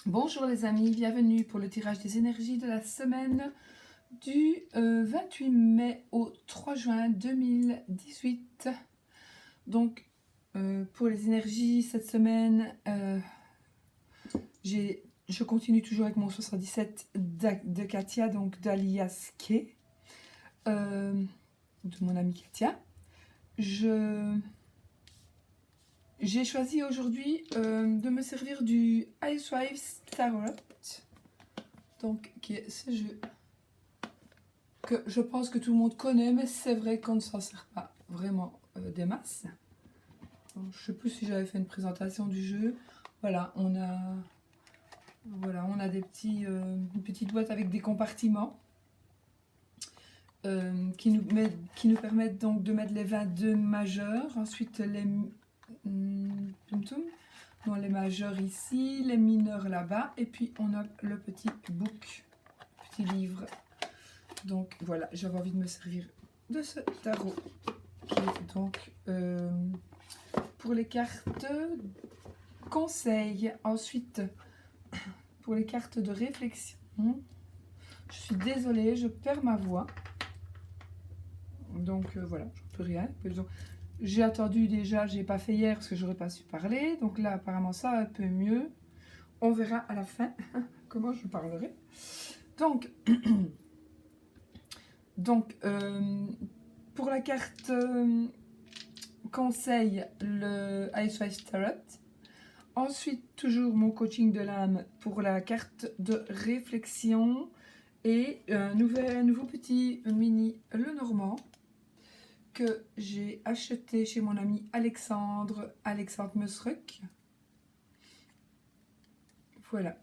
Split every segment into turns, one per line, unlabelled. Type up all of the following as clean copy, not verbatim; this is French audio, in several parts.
Bonjour les amis, bienvenue pour le tirage des énergies de la semaine du 28 mai au 3 juin 2018. Donc pour les énergies cette semaine, je continue toujours avec mon 77 de Katia, donc d'Alias Kay, de mon amie Katia. J'ai choisi aujourd'hui de me servir du Icewives Tarot, donc qui est ce jeu que je pense que tout le monde connaît, mais c'est vrai qu'on ne s'en sert pas vraiment des masses. Donc, je ne sais plus si j'avais fait une présentation du jeu. Voilà, on a une petite boîte avec des compartiments qui nous permettent donc de mettre les 22 majeurs. Ensuite, les majeurs ici, les mineurs là-bas, et puis on a le petit book, petit livre. Donc voilà, j'avais envie de me servir de ce tarot qui est donc pour les cartes conseils. Ensuite, pour les cartes de réflexion, je suis désolée, je perds ma voix. Donc voilà, je ne peux rien. J'ai attendu déjà, j'ai pas fait hier parce que j'aurais pas su parler. Donc là, apparemment, ça va un peu mieux. On verra à la fin comment je parlerai. Donc, pour la carte conseil, le Icewives Tarot. Ensuite, toujours mon coaching de l'âme pour la carte de réflexion. Et un nouveau petit mini Lenormand que j'ai acheté chez mon ami Alexandre Meusruck. Voilà.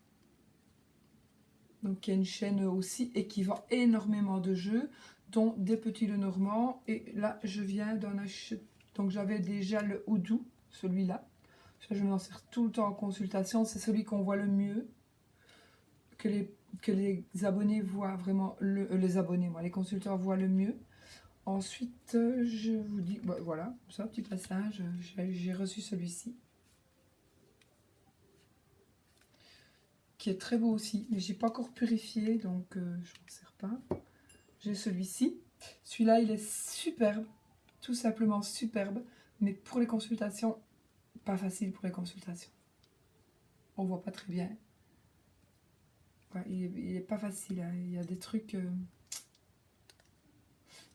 Donc il y a une chaîne aussi et qui vend énormément de jeux, dont des petits Lenormand. Et là, je viens d'en acheter. Donc j'avais déjà le Houdou, celui-là. Ça, je m'en sers tout le temps en consultation. C'est celui qu'on voit le mieux. Que les abonnés voient vraiment, les consultants voient le mieux. Ensuite, je vous dis, voilà, ça, petit passage, j'ai reçu celui-ci, qui est très beau aussi, mais j'ai pas encore purifié, donc je m'en sers pas. J'ai celui-ci, celui-là, il est superbe, tout simplement superbe, mais pour les consultations, pas facile pour les consultations. On voit pas très bien. Ouais, il est pas facile, hein. Il y a des trucs...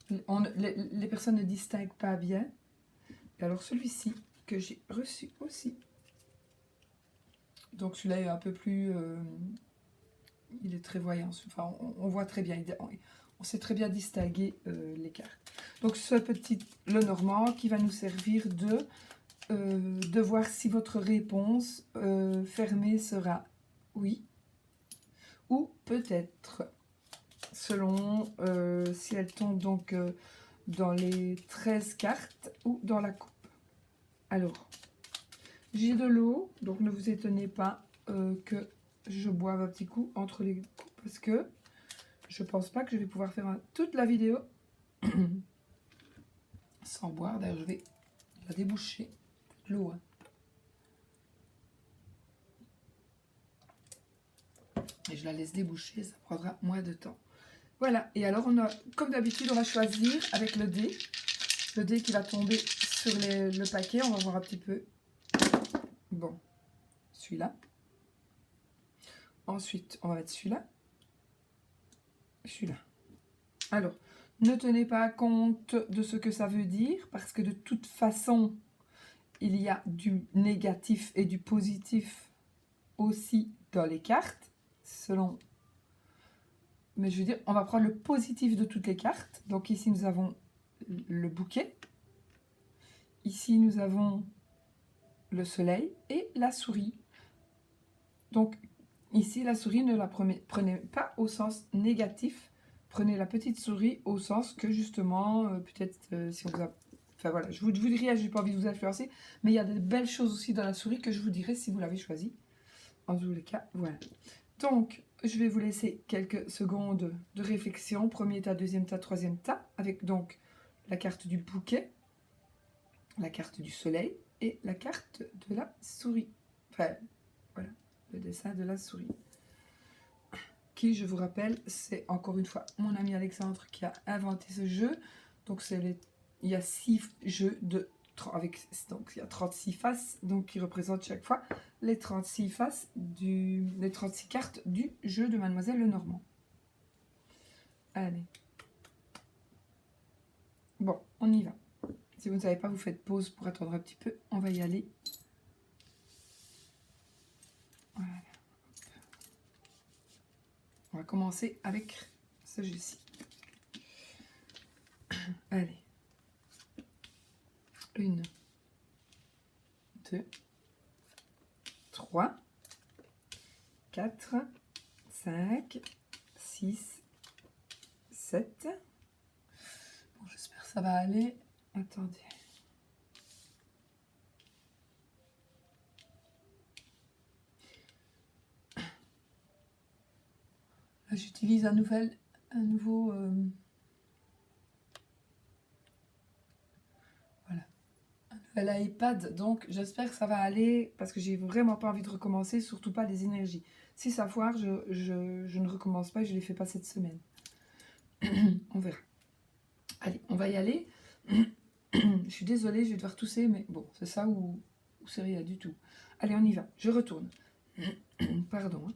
les personnes ne distinguent pas bien. Et alors celui-ci, que j'ai reçu aussi. Donc celui-là est un peu plus... il est très voyant. Enfin, on voit très bien. On sait très bien distinguer les cartes. Donc ce petit Lenormand qui va nous servir de voir si votre réponse fermée sera oui ou peut-être, selon si elle tombe donc dans les 13 cartes ou dans la coupe. Alors, j'ai de l'eau, donc ne vous étonnez pas que je boive un petit coup entre les coups parce que je pense pas que je vais pouvoir faire toute la vidéo sans boire. D'ailleurs, je vais la déboucher, l'eau. Hein. Et je la laisse déboucher, ça prendra moins de temps. Voilà, et alors on a, comme d'habitude, on va choisir avec le dé qui va tomber sur le paquet. On va voir un petit peu. Bon, celui-là. Ensuite, on va mettre celui-là. Celui-là. Alors, ne tenez pas compte de ce que ça veut dire, parce que de toute façon, il y a du négatif et du positif aussi dans les cartes, selon... Mais je veux dire, on va prendre le positif de toutes les cartes. Donc ici, nous avons le bouquet. Ici, nous avons le soleil et la souris. Donc ici, la souris, ne la prenez pas au sens négatif. Prenez la petite souris au sens que justement, peut-être si on vous a... Enfin voilà, je vous dirai, je n'ai pas envie de vous influencer, mais il y a de belles choses aussi dans la souris que je vous dirai si vous l'avez choisi. En tous les cas, voilà. Donc, je vais vous laisser quelques secondes de réflexion. Premier tas, deuxième tas, troisième tas, avec donc la carte du bouquet, la carte du soleil et la carte de la souris. Enfin, voilà. le dessin de la souris. Qui, je vous rappelle, c'est encore une fois mon ami Alexandre qui a inventé ce jeu. Donc il y a 6 jeux donc il y a 36 faces, donc qui représentent chaque fois les 36 faces les 36 cartes du jeu de Mademoiselle Lenormand. Allez. Bon, on y va. Si vous ne savez pas, vous faites pause pour attendre un petit peu. On va y aller. Voilà. On va commencer avec ce jeu-ci. Allez. 1, 2, 3, 4, 5, 6, 7. Bon, j'espère que ça va aller. Attendez. Là, j'utilise un nouveau l'iPad, donc j'espère que ça va aller parce que j'ai vraiment pas envie de recommencer, surtout pas les énergies. Si ça foire, je ne recommence pas et je les fais pas cette semaine. On verra. Allez, on va y aller. Je suis désolée, je vais devoir tousser, mais bon, c'est ça ou c'est rien du tout. Allez, on y va. Je retourne. Pardon.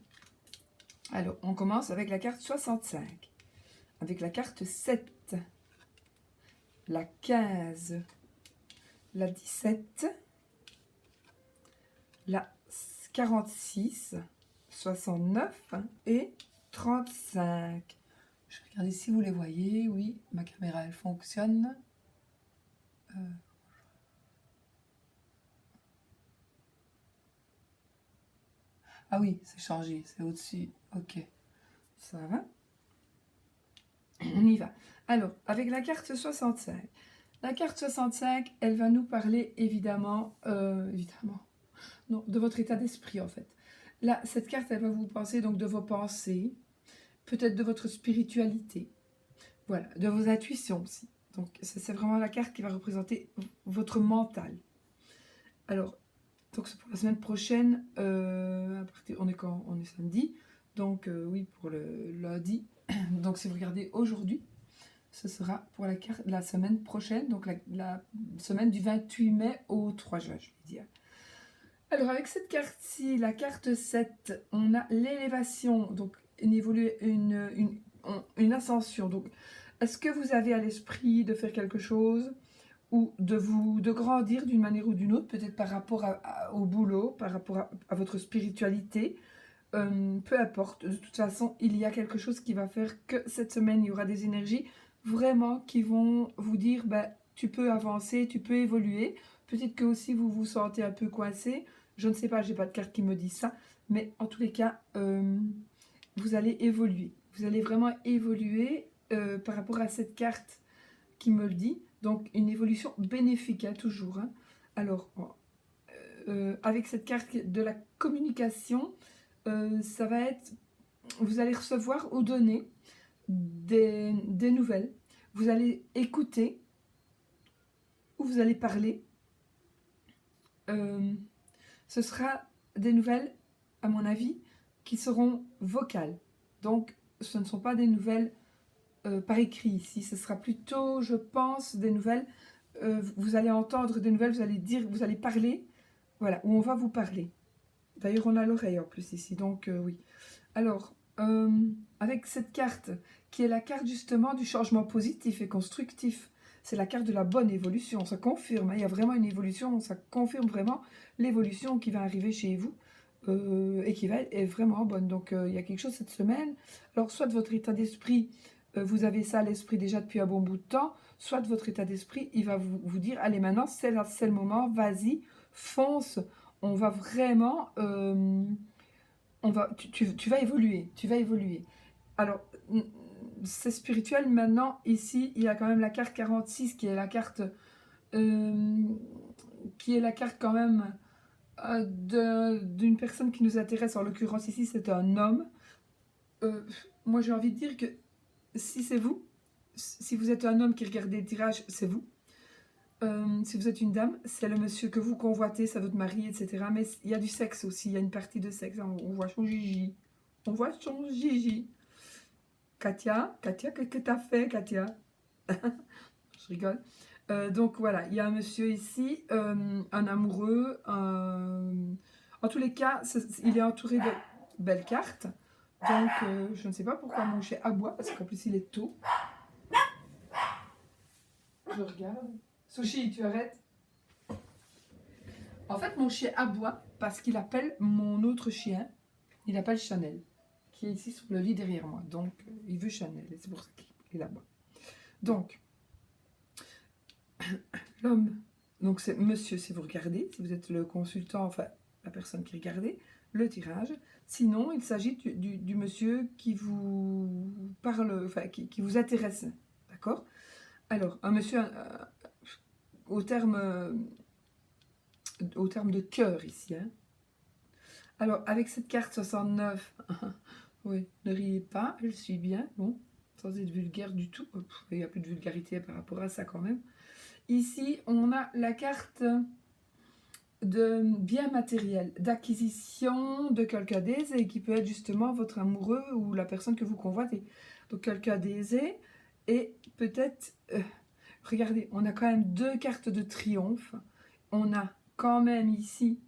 Alors, on commence avec la carte 65, avec la carte 7, la 15, la 17, la 46, 69 et 35. Je vais regarder si vous les voyez. Oui, ma caméra, elle fonctionne. Ah oui, c'est changé, c'est au-dessus. Ok, ça va. On y va. Alors, avec la carte 65. La carte 65, elle va nous parler évidemment, non, de votre état d'esprit en fait. Là, cette carte, elle va vous penser donc de vos pensées, peut-être de votre spiritualité, voilà, de vos intuitions aussi. Donc, c'est vraiment la carte qui va représenter votre mental. Alors, donc c'est pour la semaine prochaine, on est samedi, donc oui, pour le lundi. Donc, si vous regardez aujourd'hui, ce sera pour la semaine prochaine, donc la semaine du 28 mai au 3 juin, je vais dire. Alors, avec cette carte-ci, la carte 7, on a l'élévation, donc une ascension. Donc, est-ce que vous avez à l'esprit de faire quelque chose ou de grandir d'une manière ou d'une autre, peut-être par rapport au boulot, par rapport à votre spiritualité, peu importe. De toute façon, il y a quelque chose qui va faire que cette semaine, il y aura des énergies vraiment qui vont vous dire, tu peux avancer, tu peux évoluer. Peut-être que aussi vous vous sentez un peu coincé. Je ne sais pas, j'ai pas de carte qui me dit ça. Mais en tous les cas, vous allez évoluer. Vous allez vraiment évoluer par rapport à cette carte qui me le dit. Donc, une évolution bénéfique, hein, toujours. Hein. Alors, avec cette carte de la communication, ça va être, vous allez recevoir ou donner des nouvelles. Vous allez écouter ou vous allez parler. Ce sera des nouvelles, à mon avis, qui seront vocales. Donc, ce ne sont pas des nouvelles par écrit ici. Ce sera plutôt, je pense, des nouvelles. Vous allez entendre des nouvelles, vous allez dire, vous allez parler. Voilà, où on va vous parler. D'ailleurs, on a l'oreille en plus ici, donc oui. Alors, avec cette carte, qui est la carte justement du changement positif et constructif, c'est la carte de la bonne évolution, ça confirme, hein, il y a vraiment une évolution, ça confirme vraiment l'évolution qui va arriver chez vous et qui est vraiment bonne. Donc, il y a quelque chose cette semaine. Alors, soit de votre état d'esprit, vous avez ça à l'esprit déjà depuis un bon bout de temps, soit de votre état d'esprit, il va vous dire, allez maintenant, c'est le moment, vas-y, fonce, on va vraiment, tu vas évoluer, tu vas évoluer. Alors, c'est spirituel, maintenant, ici, il y a quand même la carte 46, qui est la carte quand même d'une personne qui nous intéresse, en l'occurrence ici, c'est un homme. Moi, j'ai envie de dire que si c'est vous, si vous êtes un homme qui regarde des tirages, c'est vous. Si vous êtes une dame, c'est le monsieur que vous convoitez, c'est votre mari, etc. Mais il y a du sexe aussi, il y a une partie de sexe. On voit son Gigi. On voit son Gigi. Katia, qu'est-ce que t'as fait, Katia? Je rigole. Donc voilà, il y a un monsieur ici, un amoureux. En tous les cas, il est entouré de belles cartes. Donc je ne sais pas pourquoi mon chien aboie, parce qu'en plus il est tôt. Je regarde. Sushi, tu arrêtes? En fait, mon chien aboie parce qu'il appelle mon autre chien, il appelle Chanel, qui est ici sur le lit derrière moi. Donc, il veut Chanel, et c'est pour ça qu'il aboie. Donc, l'homme, donc c'est monsieur si vous regardez, si vous êtes le consultant, enfin, la personne qui regardait, le tirage. Sinon, il s'agit du monsieur qui vous parle, enfin, qui vous intéresse, d'accord? Alors, un monsieur, au terme de cœur ici, hein. Alors, avec cette carte 69, oui, ne riez pas, je suis bien, bon, sans être vulgaire du tout. Il n'y a plus de vulgarité par rapport à ça quand même. Ici, on a la carte de bien matériel, d'acquisition de quelqu'un d'aisé, qui peut être justement votre amoureux ou la personne que vous convoitez. Donc, quelqu'un d'aisé, et peut-être, regardez, on a quand même 2 cartes de triomphe. On a quand même ici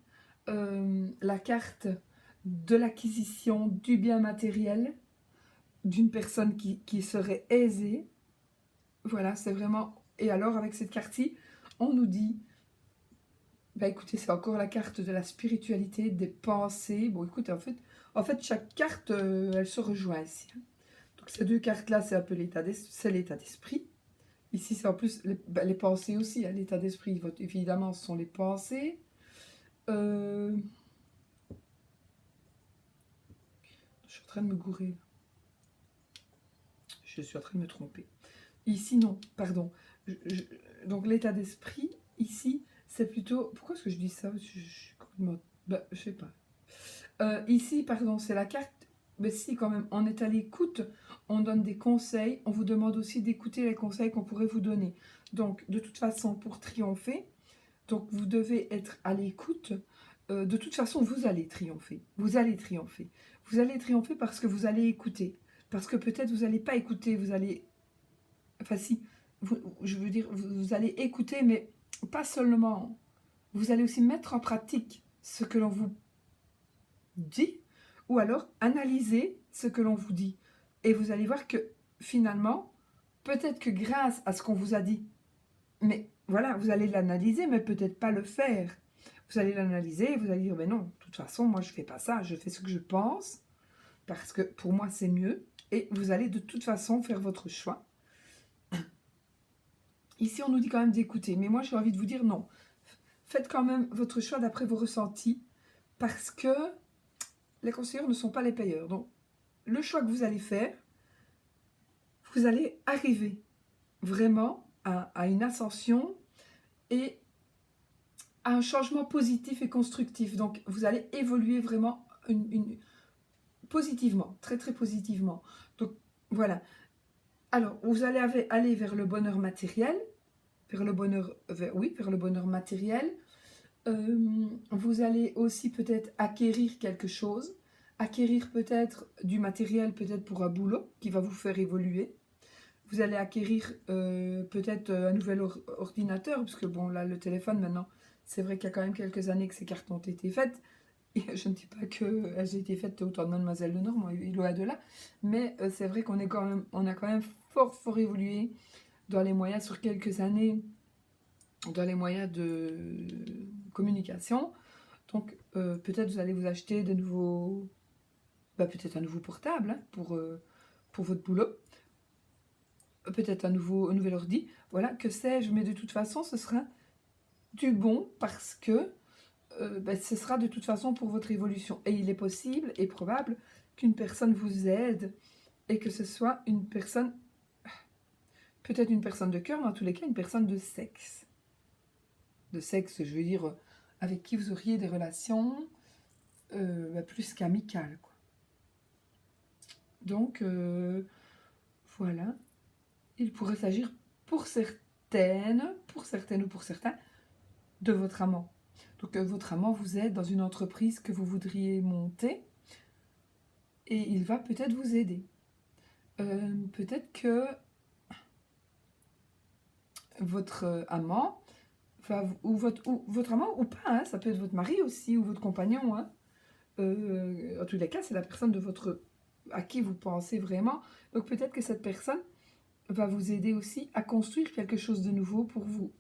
la carte de l'acquisition du bien matériel d'une personne qui serait aisée. Voilà, c'est vraiment... Et alors, avec cette carte-ci, on nous dit... Bah écoutez, c'est encore la carte de la spiritualité, des pensées. Bon, écoutez, en fait chaque carte, elle se rejoint ici. Donc, ces 2 cartes-là, c'est un peu l'état d'esprit. Ici, c'est en plus les pensées aussi, hein, l'état d'esprit. Évidemment, ce sont les pensées. Je suis en train de me gourer. Je suis en train de me tromper. Ici, non, pardon. Donc, l'état d'esprit, ici, c'est plutôt... Pourquoi est-ce que je dis ça? Je suis complètement... Bah, je sais pas. Ici, pardon, c'est la carte... Mais si, quand même, on est à l'écoute, on donne des conseils, on vous demande aussi d'écouter les conseils qu'on pourrait vous donner. Donc, de toute façon, pour triompher, donc vous devez être à l'écoute. De toute façon, vous allez triompher. Vous allez triompher. Vous allez triompher parce que vous allez écouter. Parce que peut-être vous n'allez pas écouter, vous allez... Enfin si, je veux dire, vous allez écouter, mais pas seulement. Vous allez aussi mettre en pratique ce que l'on vous dit, ou alors analyser ce que l'on vous dit. Et vous allez voir que finalement, peut-être que grâce à ce qu'on vous a dit, mais voilà, vous allez l'analyser, mais peut-être pas le faire. Vous allez l'analyser et vous allez dire, mais non, de toute façon, moi je ne fais pas ça, je fais ce que je pense, parce que pour moi c'est mieux, et vous allez de toute façon faire votre choix. Ici, on nous dit quand même d'écouter, mais moi j'ai envie de vous dire non. Faites quand même votre choix d'après vos ressentis, parce que les conseillers ne sont pas les payeurs. Donc, le choix que vous allez faire, vous allez arriver vraiment à une ascension et à un changement positif et constructif. Donc, vous allez évoluer vraiment positivement, très très positivement. Donc, voilà. Alors, vous allez aller vers le bonheur matériel, vers le bonheur matériel. Vous allez aussi peut-être acquérir quelque chose, acquérir peut-être du matériel, peut-être pour un boulot qui va vous faire évoluer. Vous allez acquérir peut-être un nouvel ordinateur, parce que bon, là, le téléphone, maintenant, c'est vrai qu'il y a quand même quelques années que ces cartes ont été faites. Et je ne dis pas qu'elles aient été faites autant de Mademoiselle Lenormand, loin de là, mais c'est vrai qu'on a quand même fort évolué dans les moyens sur quelques années, dans les moyens de communication. Donc, peut-être vous allez vous acheter de nouveaux... peut-être un nouveau portable hein, pour votre boulot. Peut-être un nouvel ordi. Voilà, que sais-je. Mais de toute façon, ce sera du bon parce que ce sera de toute façon pour votre évolution. Et il est possible et probable qu'une personne vous aide et que ce soit une personne... Peut-être une personne de cœur, mais en tous les cas, une personne de sexe. De sexe, je veux dire, avec qui vous auriez des relations plus qu'amicales, quoi. Donc, voilà. Il pourrait s'agir pour certains certaines, pour certaines ou pour certains, de votre amant. Donc votre amant, vous êtes dans une entreprise que vous voudriez monter et il va peut-être vous aider. Peut-être que votre amant ou votre amant ou pas, hein, ça peut être votre mari aussi ou votre compagnon. Hein. En tous les cas, c'est la personne à qui vous pensez vraiment. Donc peut-être que cette personne va vous aider aussi à construire quelque chose de nouveau pour vous.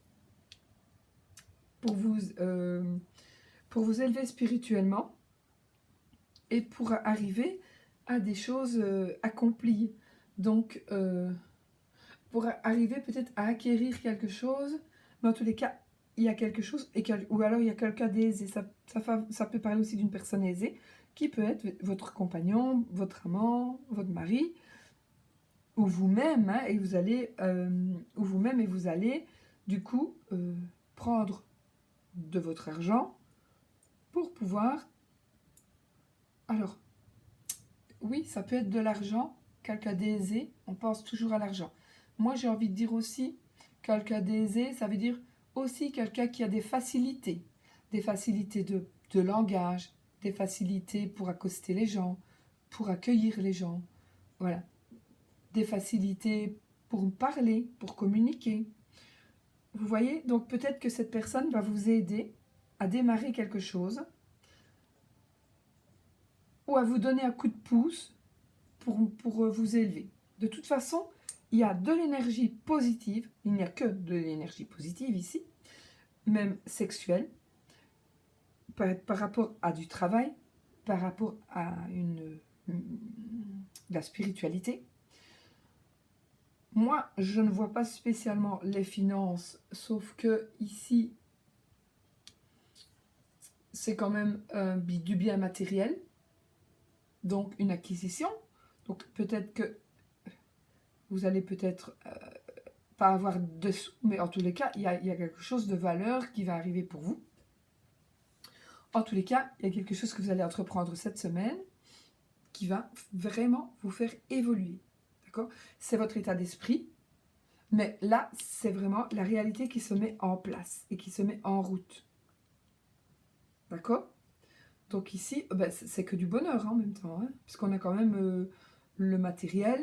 Pour vous élever spirituellement et pour arriver à des choses accomplies. Donc, pour arriver peut-être à acquérir quelque chose, mais en tous les cas, il y a quelque chose, ou alors il y a quelqu'un d'aisé. Ça peut parler aussi d'une personne aisée, qui peut être votre compagnon, votre amant, votre mari, ou vous-même, hein, et vous allez, du coup, prendre de votre argent pour pouvoir... Alors, oui, ça peut être de l'argent, quelqu'un d'aisé, on pense toujours à l'argent. Moi, j'ai envie de dire aussi, quelqu'un d'aisé, ça veut dire aussi quelqu'un qui a des facilités de langage, des facilités pour accoster les gens, pour accueillir les gens, voilà, des facilités pour parler, pour communiquer. Vous voyez, donc peut-être que cette personne va vous aider à démarrer quelque chose ou à vous donner un coup de pouce pour vous élever. De toute façon, il y a de l'énergie positive, il n'y a que de l'énergie positive ici, même sexuelle, par rapport à du travail, par rapport à la spiritualité. Moi, je ne vois pas spécialement les finances, sauf que ici, c'est quand même du bien matériel, donc une acquisition. Donc peut-être que vous allez peut-être pas avoir de sous, mais en tous les cas, il y a quelque chose de valeur qui va arriver pour vous. En tous les cas, il y a quelque chose que vous allez entreprendre cette semaine qui va vraiment vous faire évoluer. D'accord ? C'est votre état d'esprit, mais là, c'est vraiment la réalité qui se met en place et qui se met en route. D'accord ? Donc ici, c'est que du bonheur en même temps, hein, puisqu'on a quand même le matériel.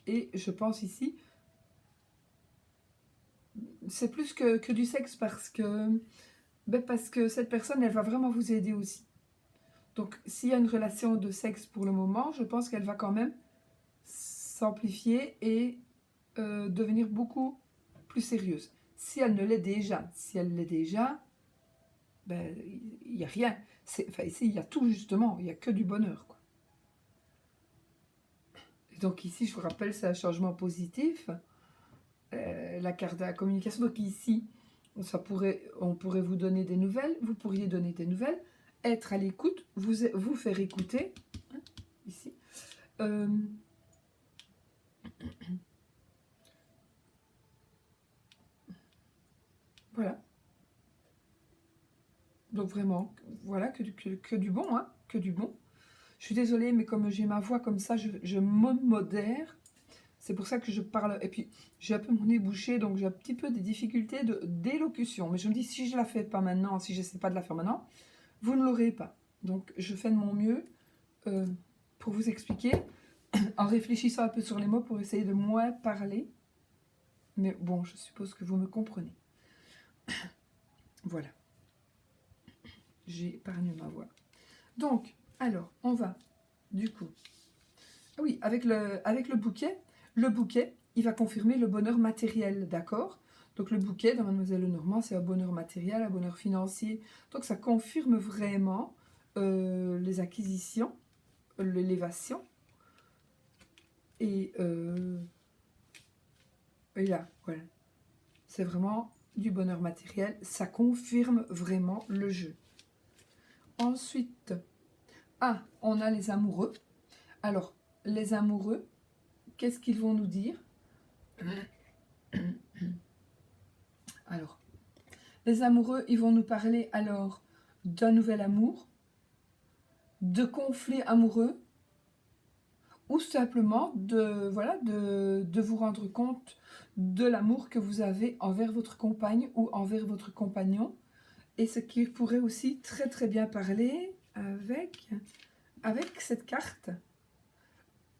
Et je pense ici, c'est plus que du sexe parce que cette personne, elle va vraiment vous aider aussi. Donc s'il y a une relation de sexe pour le moment, je pense qu'elle va quand même s'amplifier et devenir beaucoup plus sérieuse. Si elle l'est déjà, il n'y a rien. Ici, il y a tout justement, il n'y a que du bonheur, quoi. Et donc ici, je vous rappelle, c'est un changement positif. La carte de la communication. Donc ici, on pourrait vous donner des nouvelles, vous pourriez donner des nouvelles, être à l'écoute, vous faire écouter, hein, ici. Voilà. Donc vraiment, voilà, que du bon, hein, que du bon. Je suis désolée, mais comme j'ai ma voix comme ça, je me modère. C'est pour ça que je parle. Et puis, j'ai un peu mon nez bouché, donc j'ai un petit peu des difficultés d'élocution. Mais je me dis, si je ne la fais pas maintenant, si je n'essaie pas de la faire maintenant, vous ne l'aurez pas. Donc, je fais de mon mieux pour vous expliquer, en réfléchissant un peu sur les mots pour essayer de moins parler. Mais bon, je suppose que vous me comprenez. Voilà. J'ai épargné ma voix. Donc, alors, on va, du coup... Ah oui, avec le bouquet, il va confirmer le bonheur matériel, d'accord ? Donc le bouquet dans Mademoiselle Lenormand, c'est un bonheur matériel, un bonheur financier. Donc ça confirme vraiment les acquisitions, l'élévation. Et là, voilà. C'est vraiment du bonheur matériel. Ça confirme vraiment le jeu. Ensuite, on a les amoureux. Alors, les amoureux, qu'est-ce qu'ils vont nous dire ? Alors, les amoureux, ils vont nous parler alors d'un nouvel amour, de conflits amoureux, ou simplement voilà, de vous rendre compte de l'amour que vous avez envers votre compagne ou envers votre compagnon, et ce qui pourrait aussi très très bien parler avec cette carte.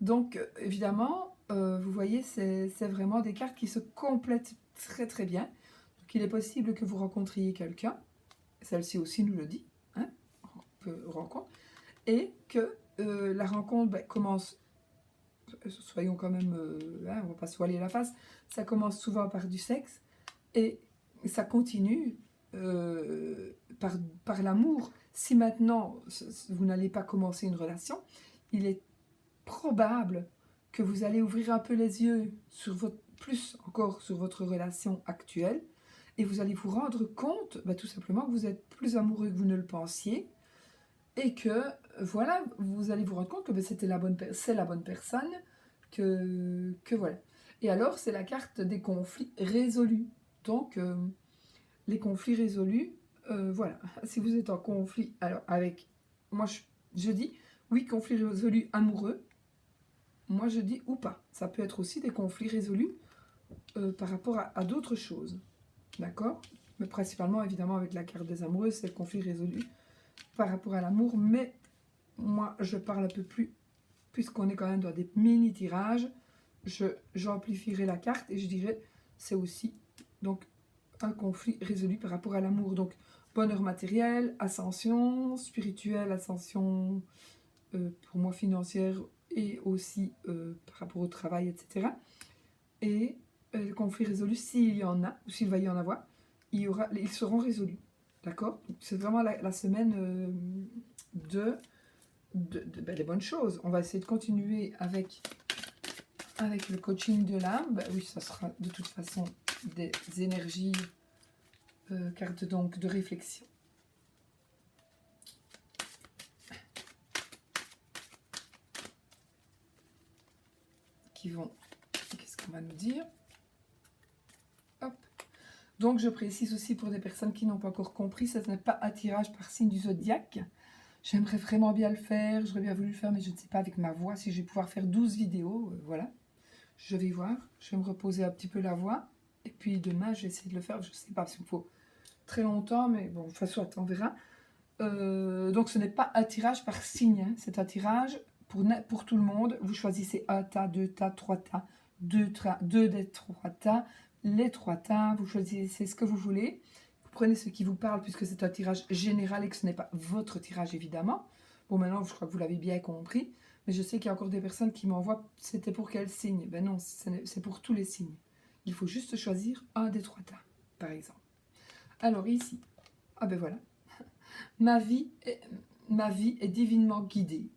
Donc évidemment, vous voyez, c'est vraiment des cartes qui se complètent très très bien. Donc il est possible que vous rencontriez quelqu'un, celle-ci aussi nous le dit, hein, rencontre, et que la rencontre commence, soyons quand même, hein, on va pas se voiler la face, ça commence souvent par du sexe, et ça continue par l'amour. Si maintenant vous n'allez pas commencer une relation, il est probable que vous allez ouvrir un peu les yeux sur plus encore sur votre relation actuelle, et vous allez vous rendre compte tout simplement que vous êtes plus amoureux que vous ne le pensiez, et que voilà, vous allez vous rendre compte que c'est la bonne personne, que voilà. Et alors c'est la carte des conflits résolus. Donc les conflits résolus, voilà, si vous êtes en conflit, alors avec, moi je dis oui, conflit résolu amoureux, moi je dis ou pas. Ça peut être aussi des conflits résolus par rapport à d'autres choses, d'accord? Mais principalement évidemment avec la carte des amoureux, c'est le conflit résolu par rapport à l'amour, mais moi je parle un peu plus, puisqu'on est quand même dans des mini-tirages, j'amplifierai la carte et je dirais c'est aussi donc un conflit résolu par rapport à l'amour. Donc bonheur matériel, ascension spirituelle, ascension pour moi financière et aussi par rapport au travail, etc. Et le conflit résolu, s'il y en a, ou s'il va y en avoir, ils seront résolus. D'accord? C'est vraiment la semaine des bonnes choses. On va essayer de continuer avec le coaching de l'âme. Oui, ça sera de toute façon des énergies, carte donc de réflexion. Qui vont, qu'est-ce qu'on va nous dire? Hop. Donc je précise aussi pour des personnes qui n'ont pas encore compris, ce n'est pas un tirage par signe du zodiaque. J'aimerais vraiment bien le faire, j'aurais bien voulu le faire, mais je ne sais pas avec ma voix si je vais pouvoir faire 12 vidéos, voilà. Je vais voir, je vais me reposer un petit peu la voix, et puis demain je vais essayer de le faire, je ne sais pas, parce qu'il me faut très longtemps, mais bon, de toute façon, on verra. Donc ce n'est pas un tirage par signe, hein. C'est un tirage pour tout le monde. Vous choisissez un tas, deux tas, trois tas, deux des trois tas, les trois tas, vous choisissez ce que vous voulez. Vous prenez ce qui vous parle puisque c'est un tirage général et que ce n'est pas votre tirage évidemment. Bon, maintenant je crois que vous l'avez bien compris, mais je sais qu'il y a encore des personnes qui m'envoient, c'était pour quel signe? Ben non, c'est pour tous les signes. Il faut juste choisir un des trois tas, par exemple. Alors ici, ah ben voilà. Ma vie est divinement guidée.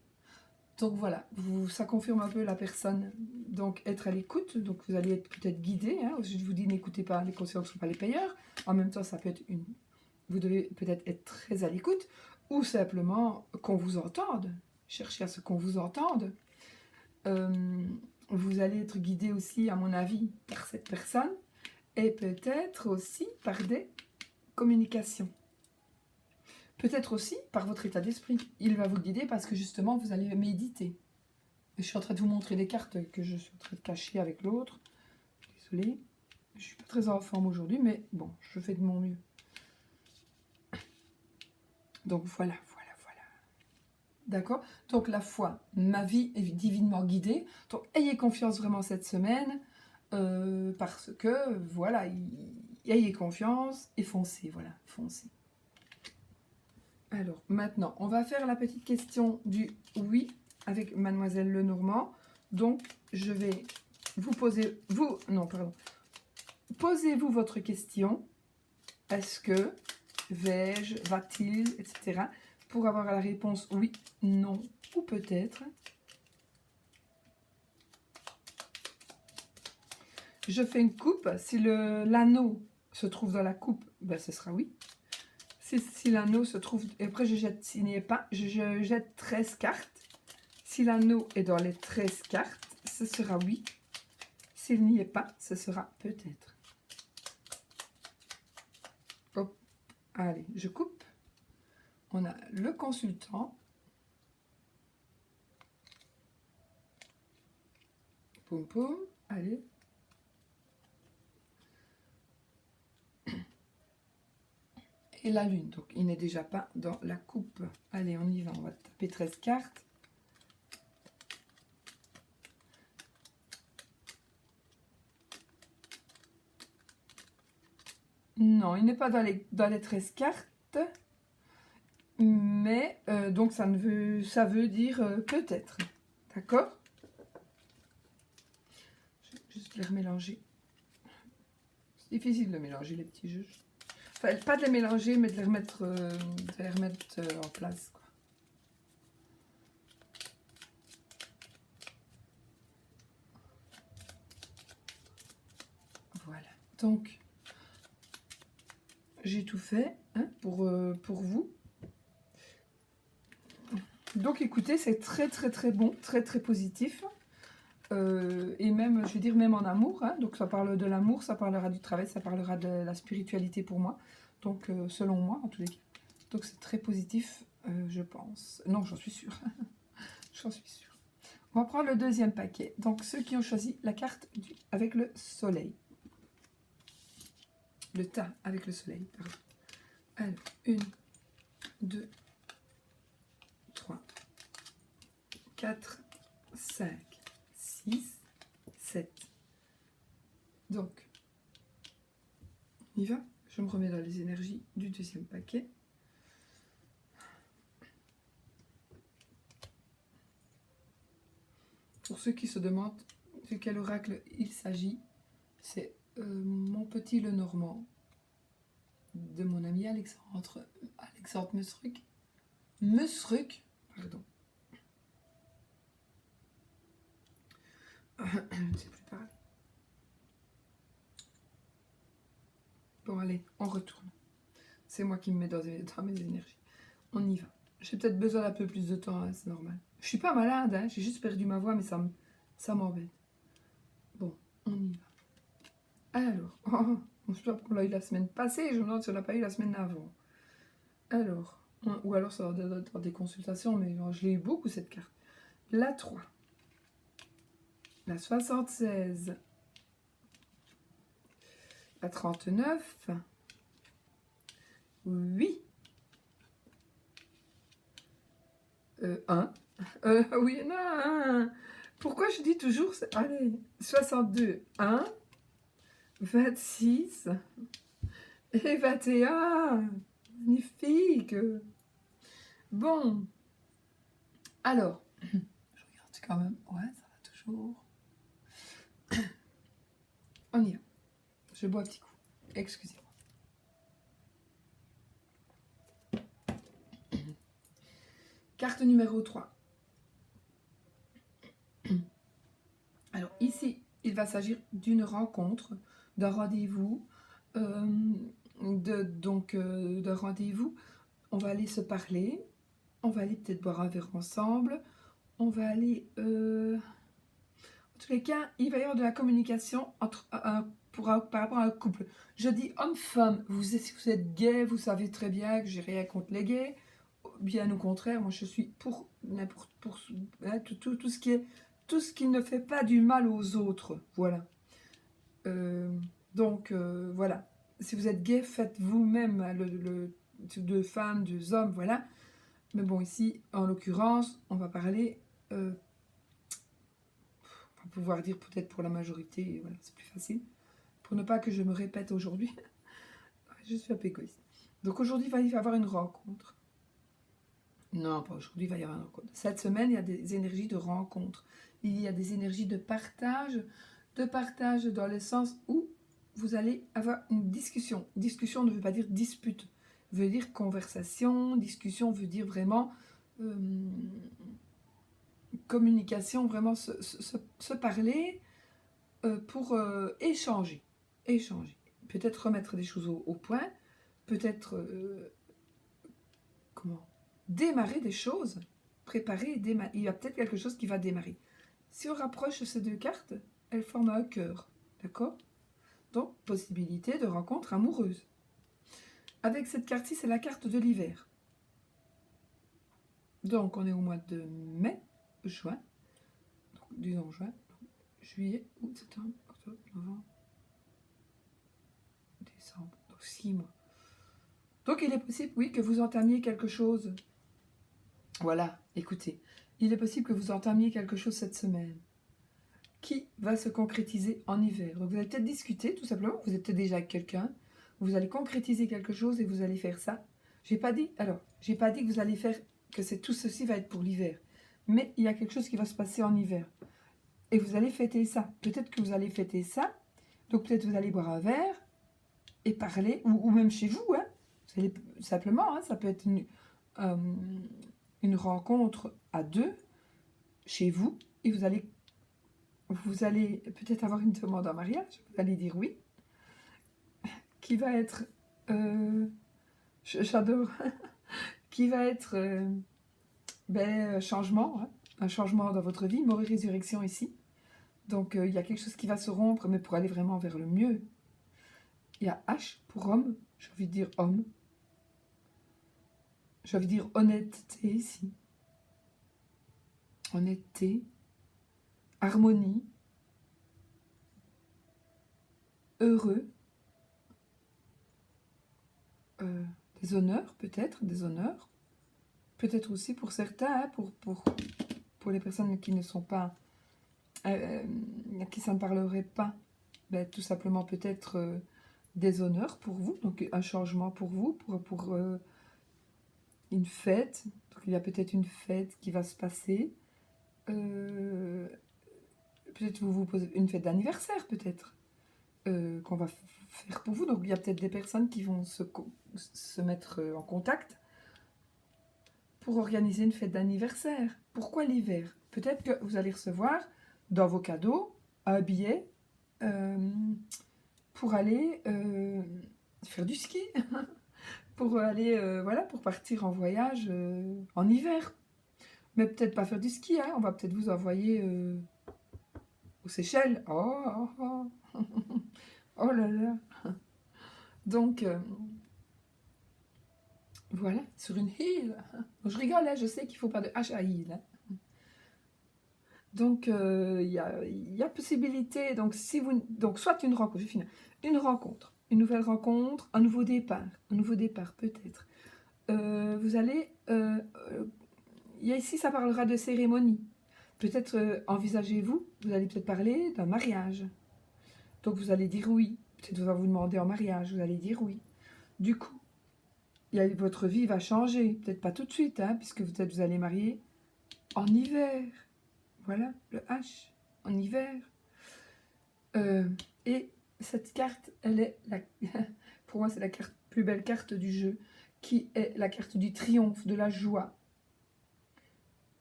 Donc voilà, ça confirme un peu la personne. Donc être à l'écoute, donc vous allez être peut-être guidé. Hein. Je vous dis n'écoutez pas les conseillers qui ne sont pas les payeurs. En même temps, ça peut être vous devez peut-être être très à l'écoute, ou simplement qu'on vous entende. Cherchez à ce qu'on vous entende. Vous allez être guidé aussi, à mon avis, par cette personne, et peut-être aussi par des communications. Peut-être aussi par votre état d'esprit. Il va vous guider parce que justement, vous allez méditer. Je suis en train de vous montrer les cartes que je suis en train de cacher avec l'autre. Désolée. Je ne suis pas très en forme aujourd'hui, mais bon, je fais de mon mieux. Donc voilà. D'accord? Donc la foi, ma vie est divinement guidée. Donc ayez confiance vraiment cette semaine. Parce que, voilà, ayez confiance et foncez. Voilà, foncez. Alors, maintenant, on va faire la petite question du oui avec Mademoiselle Lenormand. Donc, je vais vous poser... Posez-vous votre question. Est-ce que, vais-je, va-t-il, etc. Pour avoir la réponse oui, non ou peut-être. Je fais une coupe. Si l'anneau se trouve dans la coupe, ben, ce sera oui. Si l'anneau se trouve... Et après, je jette, s'il n'y est pas, je jette 13 cartes. Si l'anneau est dans les 13 cartes, ce sera oui. S'il n'y est pas, ce sera peut-être. Hop. Allez, je coupe. On a le consultant. Poum poum. Allez. Et la lune. Donc, il n'est déjà pas dans la coupe. Allez, on y va. On va taper 13 cartes. Non, il n'est pas dans les 13 cartes. Mais, donc, ça veut dire peut-être. D'accord? Je vais juste les remélanger. C'est difficile de mélanger les petits jeux. Enfin, pas de les mélanger, mais de les remettre, en place, quoi. Voilà. Donc, j'ai tout fait hein, pour vous. Donc, écoutez, c'est très, très, très bon, très, très positif. Et même, je veux dire, même en amour. Hein, donc, ça parle de l'amour, ça parlera du travail, ça parlera de la spiritualité pour moi. Donc, selon moi, en tous les cas. Donc, c'est très positif, je pense. Non, j'en suis sûre. J'en suis sûre. On va prendre le deuxième paquet. Donc, ceux qui ont choisi la carte avec le soleil. Le tas avec le soleil, pardon. Alors, 1, 2, 3, 4, 5, 6, 7. Donc, on y va. Je me remets dans les énergies du deuxième paquet. Pour ceux qui se demandent de quel oracle il s'agit, c'est mon petit Lenormand de mon ami Alexandre Musruc, pardon. Je ne sais plus parler. Bon, allez, on retourne. C'est moi qui me mets dans mes énergies. On y va. J'ai peut-être besoin d'un peu plus de temps, hein, c'est normal. Je suis pas malade, hein, j'ai juste perdu ma voix, mais ça m'embête. Bon, on y va. Alors, je sais pas pourquoi on l'a eu la semaine passée, je me demande si on l'a pas eu la semaine avant. Alors, ou alors ça doit être dans des consultations, mais je l'ai eu beaucoup cette carte. La 3. La 76. La 39. Oui. 1. Oui, non, 1. Pourquoi je dis toujours... Allez, 62. 1. 26. Et 21. Magnifique. Bon. Alors, je regarde quand même. Ouais, ça va toujours. On y va. Je bois un petit coup. Excusez-moi. Carte numéro 3. Alors ici, il va s'agir d'une rencontre, d'un rendez-vous. D'un rendez-vous. On va aller se parler. On va aller peut-être boire un verre ensemble. On va aller... En tous les cas, il va y avoir de la communication par rapport à un couple. Je dis homme-femme. Si vous êtes gay, vous savez très bien que j'ai rien contre les gays. Bien au contraire, moi je suis pour hein, tout ce qui ne fait pas du mal aux autres. Voilà. Voilà. Si vous êtes gay, faites vous-même hein, de femmes, de hommes, voilà. Mais bon, ici, en l'occurrence, on va parler... on va pouvoir dire peut-être pour la majorité, voilà, c'est plus facile. Pour ne pas que je me répète aujourd'hui. Je suis un peu égoïste. Donc aujourd'hui, il va y avoir une rencontre. Non, pas aujourd'hui, il va y avoir une rencontre. Cette semaine, il y a des énergies de rencontre. Il y a des énergies de partage dans le sens où vous allez avoir une discussion. Discussion ne veut pas dire dispute, veut dire conversation. Discussion veut dire vraiment communication, vraiment se parler pour échanger. Peut-être remettre des choses au point, peut-être démarrer des choses, préparer, il y a peut-être quelque chose qui va démarrer. Si on rapproche ces deux cartes, elles forment un cœur, d'accord? Donc, possibilité de rencontre amoureuse. Avec cette carte-ci, c'est la carte de l'hiver. Donc, on est au mois de mai, juin, donc, disons juin, juillet, août, septembre, octobre, novembre, décembre, donc 6 mois. Donc il est possible, oui, que vous entamiez quelque chose. Voilà, écoutez, il est possible que vous entamiez quelque chose cette semaine qui va se concrétiser en hiver. Donc vous allez peut-être discuter, tout simplement, vous êtes peut-être déjà avec quelqu'un, vous allez concrétiser quelque chose et vous allez faire ça. J'ai pas dit que vous allez faire, que tout ceci va être pour l'hiver. Mais il y a quelque chose qui va se passer en hiver. Et vous allez fêter ça. Peut-être que vous allez fêter ça. Donc peut-être vous allez boire un verre et parler, ou même chez vous, hein. Vous allez, simplement, hein, ça peut être une rencontre à deux, chez vous, et vous allez peut-être avoir une demande en mariage, vous allez dire oui, qui va être, j'adore, qui va être changement, hein, un changement dans votre vie, mort et résurrection ici. Donc il y a quelque chose qui va se rompre, mais pour aller vraiment vers le mieux. Il y a H pour homme, j'ai envie de dire homme. J'ai envie de dire honnêteté ici. Honnêteté, harmonie, heureux, des honneurs peut-être, des honneurs. Peut-être aussi pour certains, hein, pour les personnes qui ne sont pas, à qui ça ne parlerait pas, ben, tout simplement peut-être des honneurs pour vous, donc un changement pour vous, pour une fête. Donc il y a peut-être une fête qui va se passer. Peut-être vous posez une fête d'anniversaire, peut-être, qu'on va faire pour vous. Donc il y a peut-être des personnes qui vont se mettre en contact pour organiser une fête d'anniversaire. Pourquoi l'hiver? Peut-être que vous allez recevoir dans vos cadeaux un billet pour aller faire du ski, pour aller, voilà, pour partir en voyage en hiver. Mais peut-être pas faire du ski, hein. On va peut-être vous envoyer aux Seychelles. Oh, oh, oh. Oh là là. Donc, voilà, sur une île. Je rigole, hein, je sais qu'il ne faut pas de H à île. Hein. Donc, il y a possibilité. Donc, soit une rencontre, je vais finir. Une rencontre, une nouvelle rencontre, un nouveau départ peut-être. Vous allez, ici, ça parlera de cérémonie. Peut-être envisagez-vous allez peut-être parler d'un mariage. Donc, vous allez dire oui. Peut-être vous va vous demander en mariage, vous allez dire oui. Du coup, votre vie va changer. Peut-être pas tout de suite, hein, puisque peut-être vous allez marier en hiver. Voilà, le H, en hiver. Et cette carte, elle est, pour moi, c'est la plus belle carte du jeu, qui est la carte du triomphe, de la joie,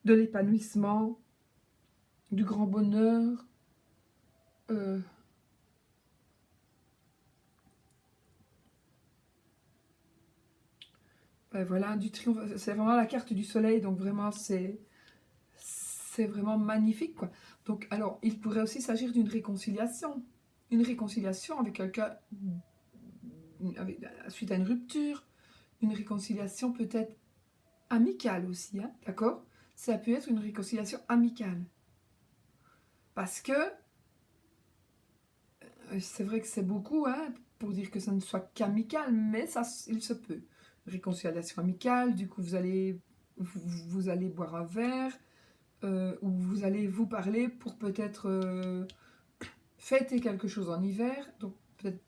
de l'épanouissement, du grand bonheur. Voilà, du triomphe. C'est vraiment la carte du soleil, donc vraiment, c'est vraiment magnifique, quoi. Donc, alors, il pourrait aussi s'agir d'une réconciliation. Une réconciliation avec quelqu'un suite à une rupture. Une réconciliation peut-être amicale aussi, hein, d'accord? Ça peut être une réconciliation amicale. Parce que, c'est vrai que c'est beaucoup, hein, pour dire que ça ne soit qu'amical, mais ça, il se peut. Réconciliation amicale, du coup, vous allez boire un verre, où vous allez vous parler pour peut-être fêter quelque chose en hiver. Donc peut-être,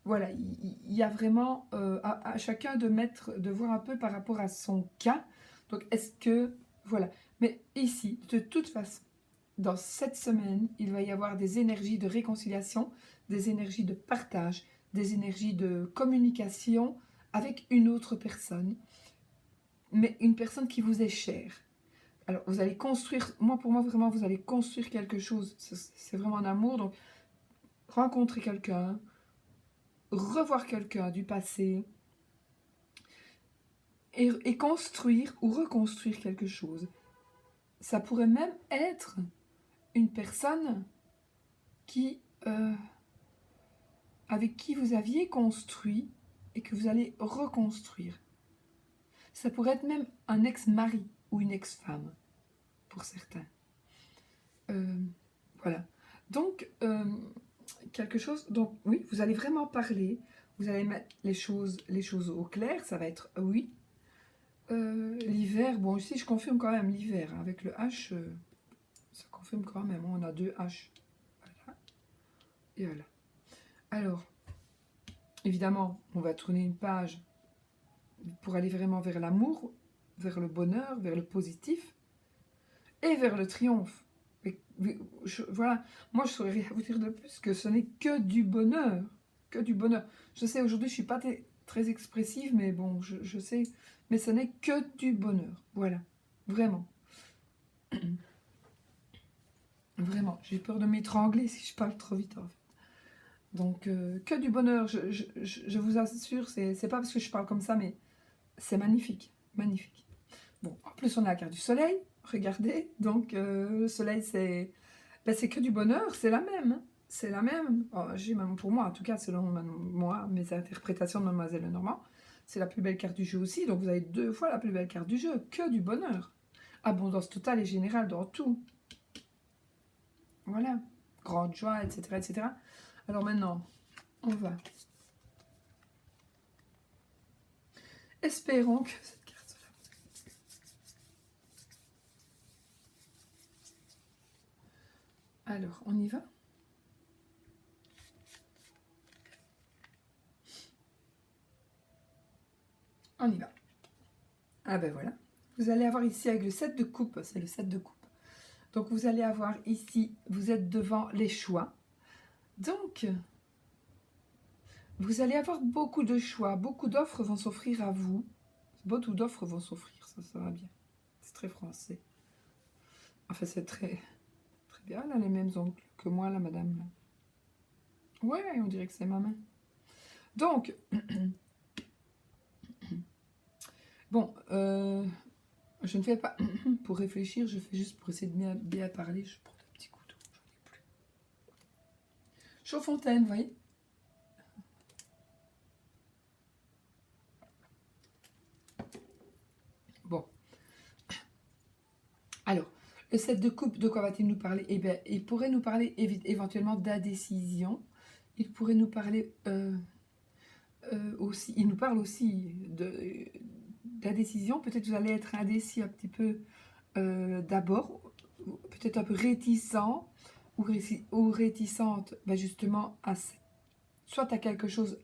voilà, il y a vraiment à chacun de voir un peu par rapport à son cas. Donc est-ce que, voilà. Mais ici, de toute façon, dans cette semaine, il va y avoir des énergies de réconciliation, des énergies de partage, des énergies de communication avec une autre personne, mais une personne qui vous est chère. Alors, vous allez construire, pour moi, vraiment, vous allez construire quelque chose. C'est vraiment un amour. Donc, rencontrer quelqu'un, revoir quelqu'un du passé, et construire ou reconstruire quelque chose. Ça pourrait même être une personne avec qui vous aviez construit et que vous allez reconstruire. Ça pourrait être même un ex-mari ou une ex-femme, pour certains. Voilà. Donc, quelque chose. Donc oui, vous allez vraiment parler. Vous allez mettre les choses au clair. Ça va être oui. L'hiver, bon ici je confirme quand même l'hiver. Hein, avec le H, ça confirme quand même. On a 2 H. Voilà. Et voilà. Alors, évidemment, on va tourner une page pour aller vraiment vers l'amour, vers le bonheur, vers le positif et vers le triomphe. Voilà, moi je ne saurais rien vous dire de plus que ce n'est que du bonheur. Que du bonheur. Je sais, aujourd'hui je ne suis pas très expressive, mais bon, je sais. Mais ce n'est que du bonheur. Voilà, vraiment. Vraiment, j'ai peur de m'étrangler si je parle trop vite en fait. Donc, que du bonheur, je vous assure, c'est pas parce que je parle comme ça, mais c'est magnifique, magnifique. Bon, en plus on a la carte du soleil, regardez, donc le soleil c'est que du bonheur, c'est la même, hein. C'est la même, même pour moi en tout cas, selon moi, mes interprétations de Mademoiselle Lenormand, c'est la plus belle carte du jeu aussi, donc vous avez 2 fois la plus belle carte du jeu, que du bonheur. Abondance totale et générale dans tout. Voilà, grande joie, etc. etc. Alors maintenant, on va. Espérons que cette carte-là. Alors, on y va. On y va. Ah ben voilà. Vous allez avoir ici avec le 7 de coupe, c'est le 7 de coupe. Donc vous allez avoir ici, vous êtes devant les choix. Donc, vous allez avoir beaucoup de choix, beaucoup d'offres vont s'offrir à vous. Beaucoup d'offres vont s'offrir, ça va bien. C'est très français. Enfin, c'est très bien, elle a les mêmes ongles que moi, la madame. Là. Ouais, on dirait que c'est ma main. Donc, bon, je ne fais pas pour réfléchir, je fais juste pour essayer de bien parler. Je prends un petit couteau, j'en ai plus. Chaud-fontaine, vous voyez. Bon. Alors, le 7 de coupe, de quoi va-t-il nous parler? Eh bien, il pourrait nous parler éventuellement d'indécision. Il pourrait nous parler aussi, il nous parle aussi d'indécision. Peut-être vous allez être indécis un petit peu d'abord, peut-être un peu réticent ou réticente justement soit à quelque chose,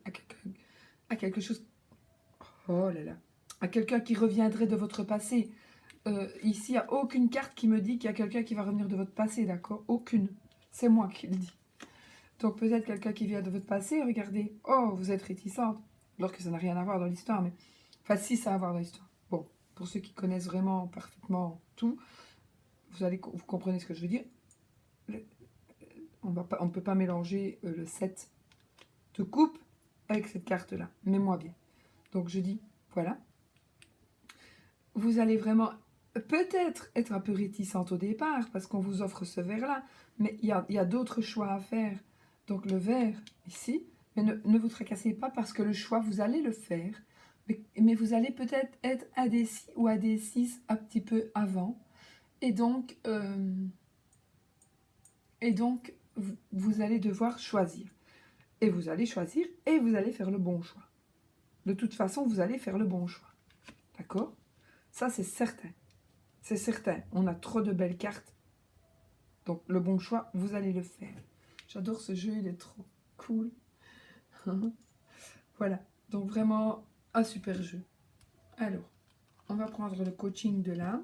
à quelque chose, oh là là, à quelqu'un qui reviendrait de votre passé. Ici, il n'y a aucune carte qui me dit qu'il y a quelqu'un qui va revenir de votre passé, d'accord? Aucune. C'est moi qui le dis. Donc peut-être quelqu'un qui vient de votre passé, regardez, oh, vous êtes réticente, alors que ça n'a rien à voir dans l'histoire, mais... Enfin, si, ça a à voir dans l'histoire. Bon, pour ceux qui connaissent vraiment parfaitement tout, vous comprenez ce que je veux dire. On ne peut pas mélanger le 7 de coupe avec cette carte-là. Mets-moi bien. Donc je dis, voilà. Vous allez vraiment peut-être être un peu réticente au départ parce qu'on vous offre ce verre-là, mais il y a d'autres choix à faire. Donc le verre ici, mais ne vous tracassez pas parce que le choix, vous allez le faire, mais vous allez peut-être être indécis ou indécise un petit peu avant. Et donc vous allez devoir choisir. Et vous allez choisir et vous allez faire le bon choix. De toute façon, vous allez faire le bon choix. D'accord? Ça, c'est certain. C'est certain. On a trop de belles cartes. Donc, le bon choix, vous allez le faire. J'adore ce jeu, il est trop cool. Voilà. Donc, vraiment, un super jeu. Alors, on va prendre le coaching de l'âme.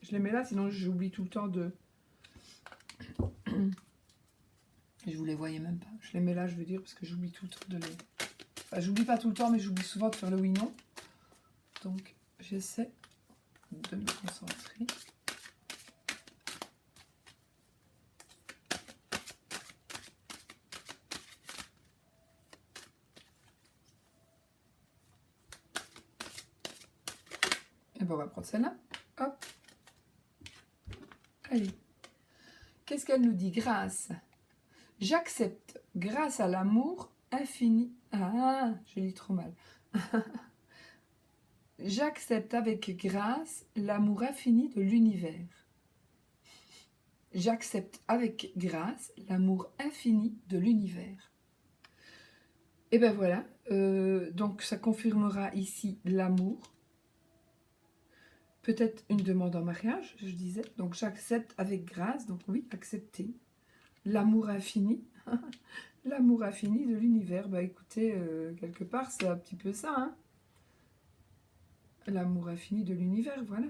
Je les mets là, sinon j'oublie tout le temps de... Je vous les voyais même pas. Je les mets là, je veux dire, parce que j'oublie tout le temps de les... Enfin, j'oublie pas tout le temps, mais j'oublie souvent de faire le oui-non. Donc, j'essaie de me concentrer. Et bien, on va prendre celle-là. Hop. Allez. Qu'est-ce qu'elle nous dit? Grâce. J'accepte, grâce à l'amour infini... Ah, je lis trop mal. J'accepte avec grâce l'amour infini de l'univers. j'accepte avec grâce l'amour infini de l'univers. Et ben voilà, donc ça confirmera ici l'amour. Peut-être une demande en mariage, je disais. Donc j'accepte avec grâce, donc oui, accepter. L'amour infini, l'amour infini de l'univers. Bah écoutez, quelque part, c'est un petit peu ça, hein. L'amour infini de l'univers, voilà.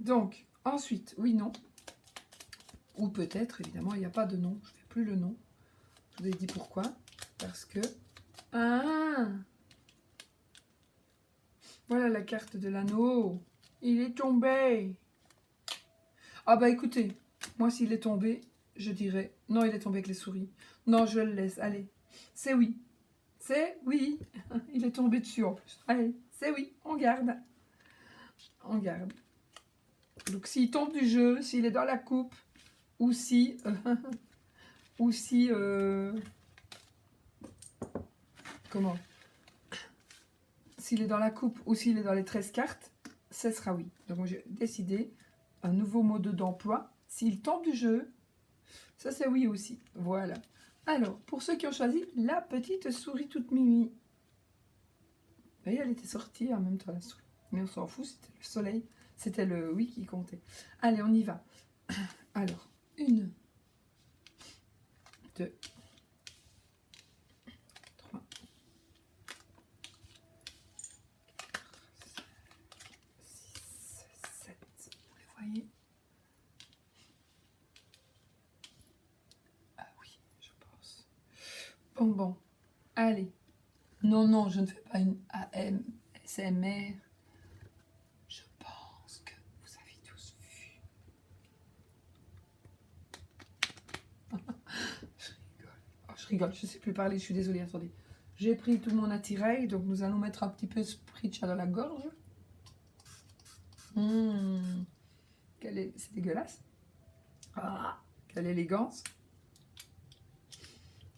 Donc, ensuite, oui, non. Ou peut-être, évidemment, il n'y a pas de nom. Je ne fais plus le nom. Je vous ai dit pourquoi. Parce que... Ah! Voilà la carte de l'anneau. Il est tombé. Ah bah écoutez, moi s'il est tombé, je dirais... Non, il est tombé avec les souris. Non, je le laisse. Allez, c'est oui. C'est oui. Il est tombé dessus en plus. Allez, c'est oui. On garde. On garde. Donc s'il tombe du jeu, s'il est dans la coupe, ou si... ou si... comment? S'il est dans la coupe ou s'il est dans les 13 cartes, ce sera oui. Donc moi j'ai décidé un nouveau mode d'emploi. S'il tombe du jeu, ça c'est oui aussi. Voilà. Alors, pour ceux qui ont choisi la petite souris toute mimi. Vous voyez, elle était sortie en même temps la souris. Mais on s'en fout, c'était le soleil. C'était le oui qui comptait. Allez, on y va. Alors, 1, 2, 3, 6, 7. Vous les voyez? Ah oui, je pense. Bon. Allez. Non, je ne fais pas une ASMR. Je pense que vous avez tous vu. Je rigole, je ne sais plus parler, je suis désolée, attendez. J'ai pris tout mon attirail, donc nous allons mettre un petit peu spritcha dans la gorge. C'est dégueulasse. Ah, quelle élégance.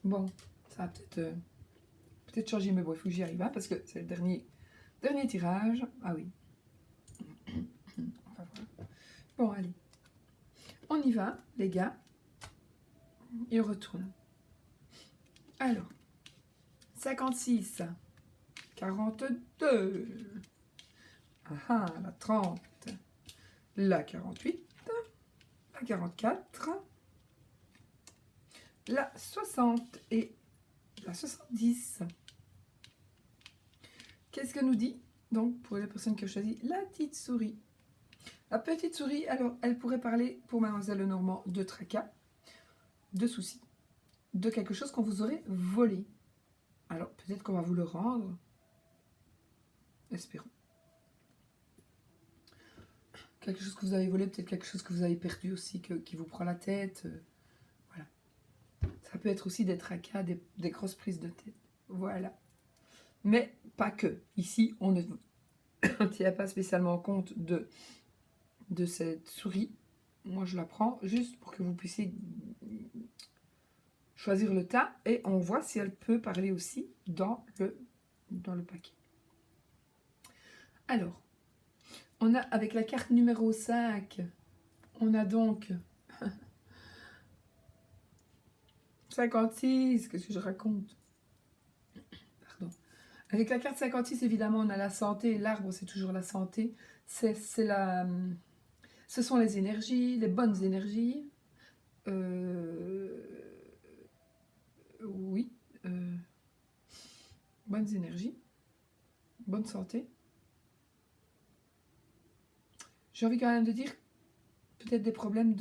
Bon, ça va peut-être changer mes voix, il faut que j'y arrive, hein, parce que c'est le dernier tirage. Ah oui. Enfin, voilà. Bon, allez. On y va, les gars. Et on retourne. Alors, 56, 42, la 30, la 48, la 44, la 60 et la 70. Qu'est-ce que nous dit donc pour les personnes qui ont choisi la petite souris? La petite souris, alors elle pourrait parler pour Mademoiselle Lenormand de tracas, de soucis, de quelque chose qu'on vous aurait volé. Alors peut-être qu'on va vous le rendre. Espérons. Quelque chose que vous avez volé, peut-être quelque chose que vous avez perdu aussi, qui vous prend la tête. Voilà. Ça peut être aussi des tracas, des grosses prises de tête. Voilà. Mais pas que. Ici, on ne tient pas spécialement compte de cette souris. Moi, je la prends juste pour que vous puissiez choisir le tas et on voit si elle peut parler aussi dans le paquet. Alors, on a avec la carte numéro 5, on a donc 56, qu'est-ce que je raconte? Pardon. Avec la carte 56, évidemment, on a la santé, l'arbre, c'est toujours la santé. Ce sont les énergies, les bonnes énergies. Oui. Bonnes énergies. Bonne santé. J'ai envie quand même de dire peut-être des problèmes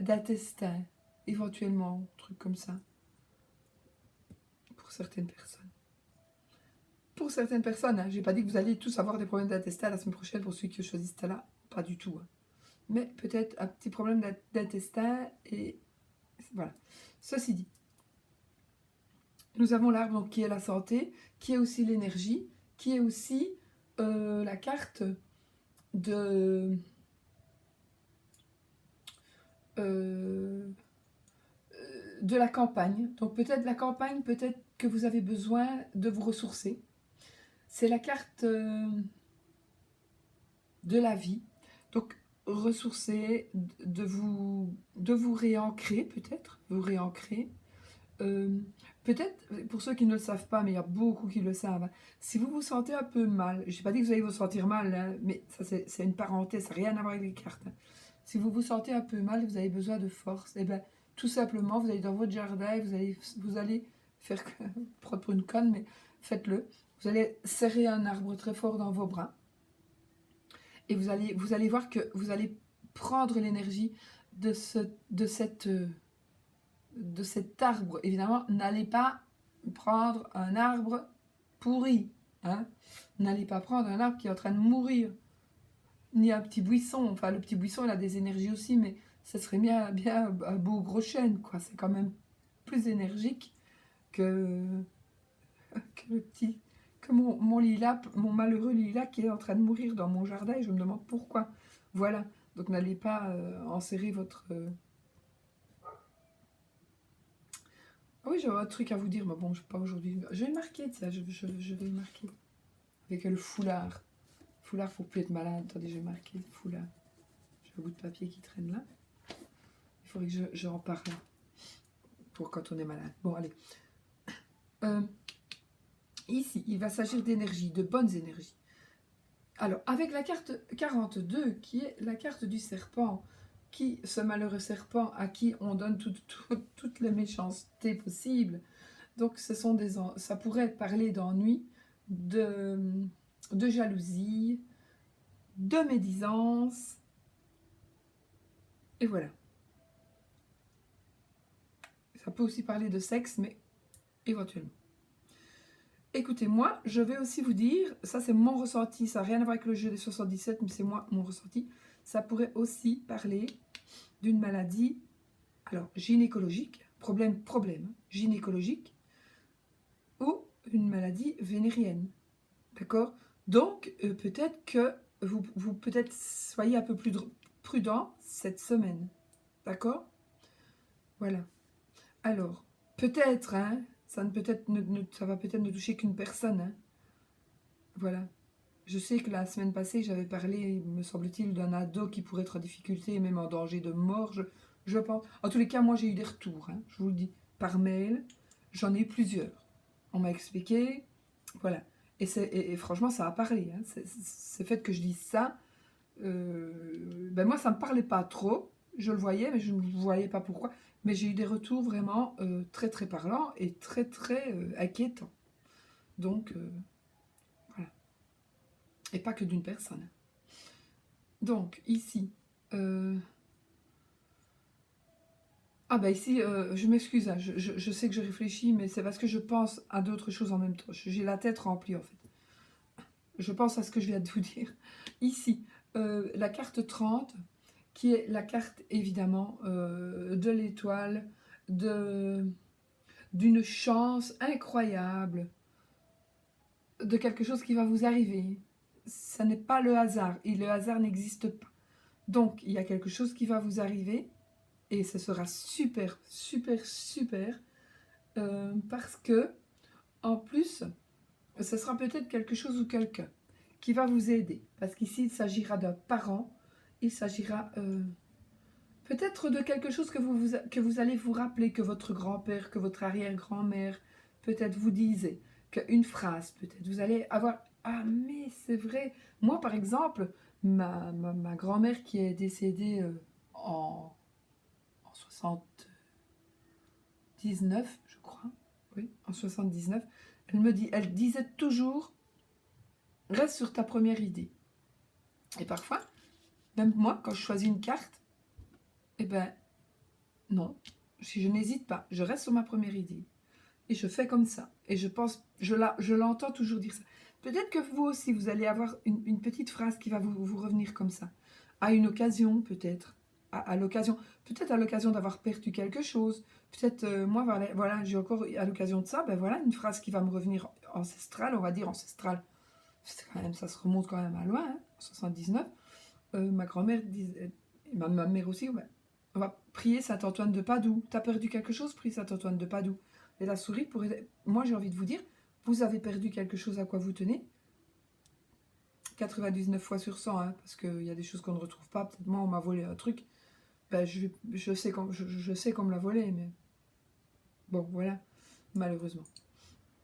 d'intestin, éventuellement, truc comme ça, pour certaines personnes. Pour certaines personnes, hein, j'ai pas dit que vous allez tous avoir des problèmes d'intestin la semaine prochaine pour ceux qui choisissent là, pas du tout. Hein. Mais peut-être un petit problème d'intestin et voilà. Ceci dit, nous avons l'arbre qui est la santé, qui est aussi l'énergie, qui est aussi la carte de la campagne. Donc peut-être la campagne, peut-être que vous avez besoin de vous ressourcer. C'est la carte de la vie. Donc, ressourcer, de vous réancrer peut-être, vous réancrer. Peut-être, pour ceux qui ne le savent pas, mais il y a beaucoup qui le savent, hein, si vous vous sentez un peu mal, je n'ai pas dit que vous allez vous sentir mal, hein, mais ça c'est une parenthèse, ça n'a rien à voir avec les cartes. Hein. Si vous vous sentez un peu mal, vous avez besoin de force, et bien tout simplement, vous allez dans votre jardin et vous allez faire, prendre pour une conne, mais faites-le. Vous allez serrer un arbre très fort dans vos bras et vous allez voir que vous allez prendre l'énergie de cet arbre. Évidemment, n'allez pas prendre un arbre pourri. Hein. N'allez pas prendre un arbre qui est en train de mourir. Ni un petit buisson. Enfin, le petit buisson, il a des énergies aussi, mais ça serait bien un beau gros chêne, quoi. C'est quand même plus énergique que le petit... que mon lilas, mon malheureux lilas qui est en train de mourir dans mon jardin et je me demande pourquoi. Voilà. Donc, n'allez pas enserrer votre... Ah oui, j'avais un truc à vous dire, mais bon, je ne sais pas aujourd'hui. Je vais le marquer, tiens, je vais le marquer. Avec le foulard. Foulard pour plus être malade. Attendez, je vais marquer foulard. J'ai un bout de papier qui traîne là. Il faudrait que j'en parle pour quand on est malade. Bon, allez. Ici, il va s'agir d'énergie, de bonnes énergies. Alors, avec la carte 42, qui est la carte du serpent, ce malheureux serpent à qui on donne toutes les méchancetés possibles. Donc, ça pourrait parler d'ennui, de jalousie, de médisance. Et voilà. Ça peut aussi parler de sexe, mais éventuellement. Écoutez, moi, je vais aussi vous dire, ça c'est mon ressenti, ça n'a rien à voir avec le jeu des 77, mais c'est moi, mon ressenti. Ça pourrait aussi parler d'une maladie, alors gynécologique, problème, gynécologique, ou une maladie vénérienne. D'accord? Donc, peut-être que vous peut-être soyez un peu plus prudent cette semaine. D'accord? Voilà. Alors, peut-être, hein, ça va peut-être ne toucher qu'une personne. Hein. Voilà. Je sais que la semaine passée, j'avais parlé, me semble-t-il, d'un ado qui pourrait être en difficulté, même en danger de mort, je pense. En tous les cas, moi, j'ai eu des retours, hein, je vous le dis, par mail. J'en ai eu plusieurs. On m'a expliqué, voilà. Et franchement, ça a parlé. Hein. C'est fait que je dise ça. Ben moi, ça ne me parlait pas trop. Je le voyais, mais je ne voyais pas pourquoi. Mais j'ai eu des retours vraiment très, très parlants et très, très inquiétants. Donc, voilà. Et pas que d'une personne. Donc, ici... Ah bah ici, je m'excuse, hein, je sais que je réfléchis, mais c'est parce que je pense à d'autres choses en même temps. J'ai la tête remplie, en fait. Je pense à ce que je viens de vous dire. Ici, la carte 30, qui est la carte, évidemment, de l'étoile, d'une chance incroyable, de quelque chose qui va vous arriver. Ça n'est pas le hasard, et le hasard n'existe pas. Donc, il y a quelque chose qui va vous arriver, et ce sera super, super, super, parce que, en plus, ce sera peut-être quelque chose ou quelqu'un qui va vous aider. Parce qu'ici, il s'agira d'un parent, il s'agira peut-être de quelque chose que vous allez vous rappeler, que votre grand-père, que votre arrière-grand-mère peut-être vous disait, qu'une phrase peut-être. Vous allez avoir, ah mais c'est vrai. Moi, par exemple, ma grand-mère qui est décédée en 79, je crois, oui, en 79, elle disait toujours, reste sur ta première idée. Et parfois, même moi, quand je choisis une carte, eh ben, non, si je n'hésite pas, je reste sur ma première idée. Et je fais comme ça. Et je pense, je l'entends toujours dire ça. Peut-être que vous aussi, vous allez avoir une petite phrase qui va vous revenir comme ça. À une occasion, peut-être. À l'occasion, peut-être à l'occasion d'avoir perdu quelque chose. Peut-être, moi, voilà, j'ai encore, à l'occasion de ça, ben voilà, une phrase qui va me revenir ancestrale, on va dire ancestrale. Quand même, ça se remonte quand même à loin, hein, 79. Ma grand-mère disait, et ma mère aussi, ouais, on va prier Saint-Antoine de Padoue. T'as perdu quelque chose, prie Saint-Antoine de Padoue. Et la souris pourrait... Moi, j'ai envie de vous dire, vous avez perdu quelque chose à quoi vous tenez. 99 fois sur 100, hein, parce qu'il y a des choses qu'on ne retrouve pas. Peut-être moi, on m'a volé un truc. Ben, je sais qu'on me l'a volé, mais... Bon, voilà, malheureusement.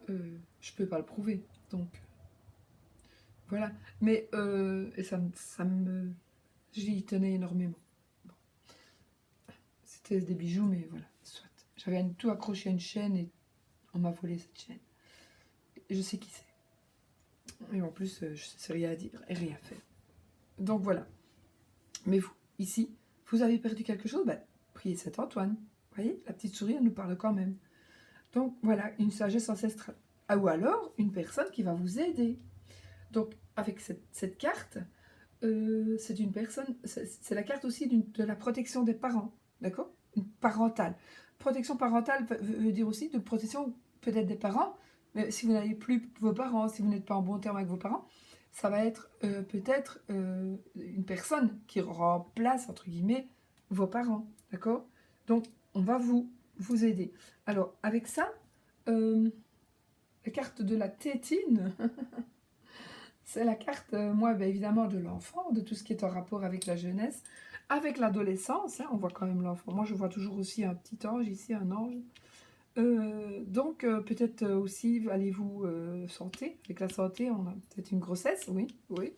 Je peux pas le prouver, donc... Voilà. Mais, et j'y tenais énormément. Bon. C'était des bijoux, mais voilà, soit. J'avais tout accroché à une chaîne et on m'a volé cette chaîne. Et je sais qui c'est. Et en plus, je sais rien à dire et rien faire. Donc voilà. Mais vous, ici, vous avez perdu quelque chose, ben, priez Saint Antoine. Vous voyez, la petite souris, elle nous parle quand même. Donc voilà, une sagesse ancestrale. Ah, ou alors, une personne qui va vous aider. Donc, avec cette carte, c'est une personne, c'est la carte aussi de la protection des parents, d'accord? Une parentale. Protection parentale veut dire aussi de protection peut-être des parents, mais si vous n'avez plus vos parents, si vous n'êtes pas en bon terme avec vos parents, ça va être peut-être une personne qui remplace, entre guillemets, vos parents, d'accord? Donc, on va vous aider. Alors, avec ça, la carte de la tétine, c'est la carte, moi, ben, évidemment, de l'enfant, de tout ce qui est en rapport avec la jeunesse, avec l'adolescence, hein, on voit quand même l'enfant. Moi, je vois toujours aussi un petit ange ici, un ange. Donc, peut-être aussi, allez-vous santé. Avec la santé, on a peut-être une grossesse, oui, oui.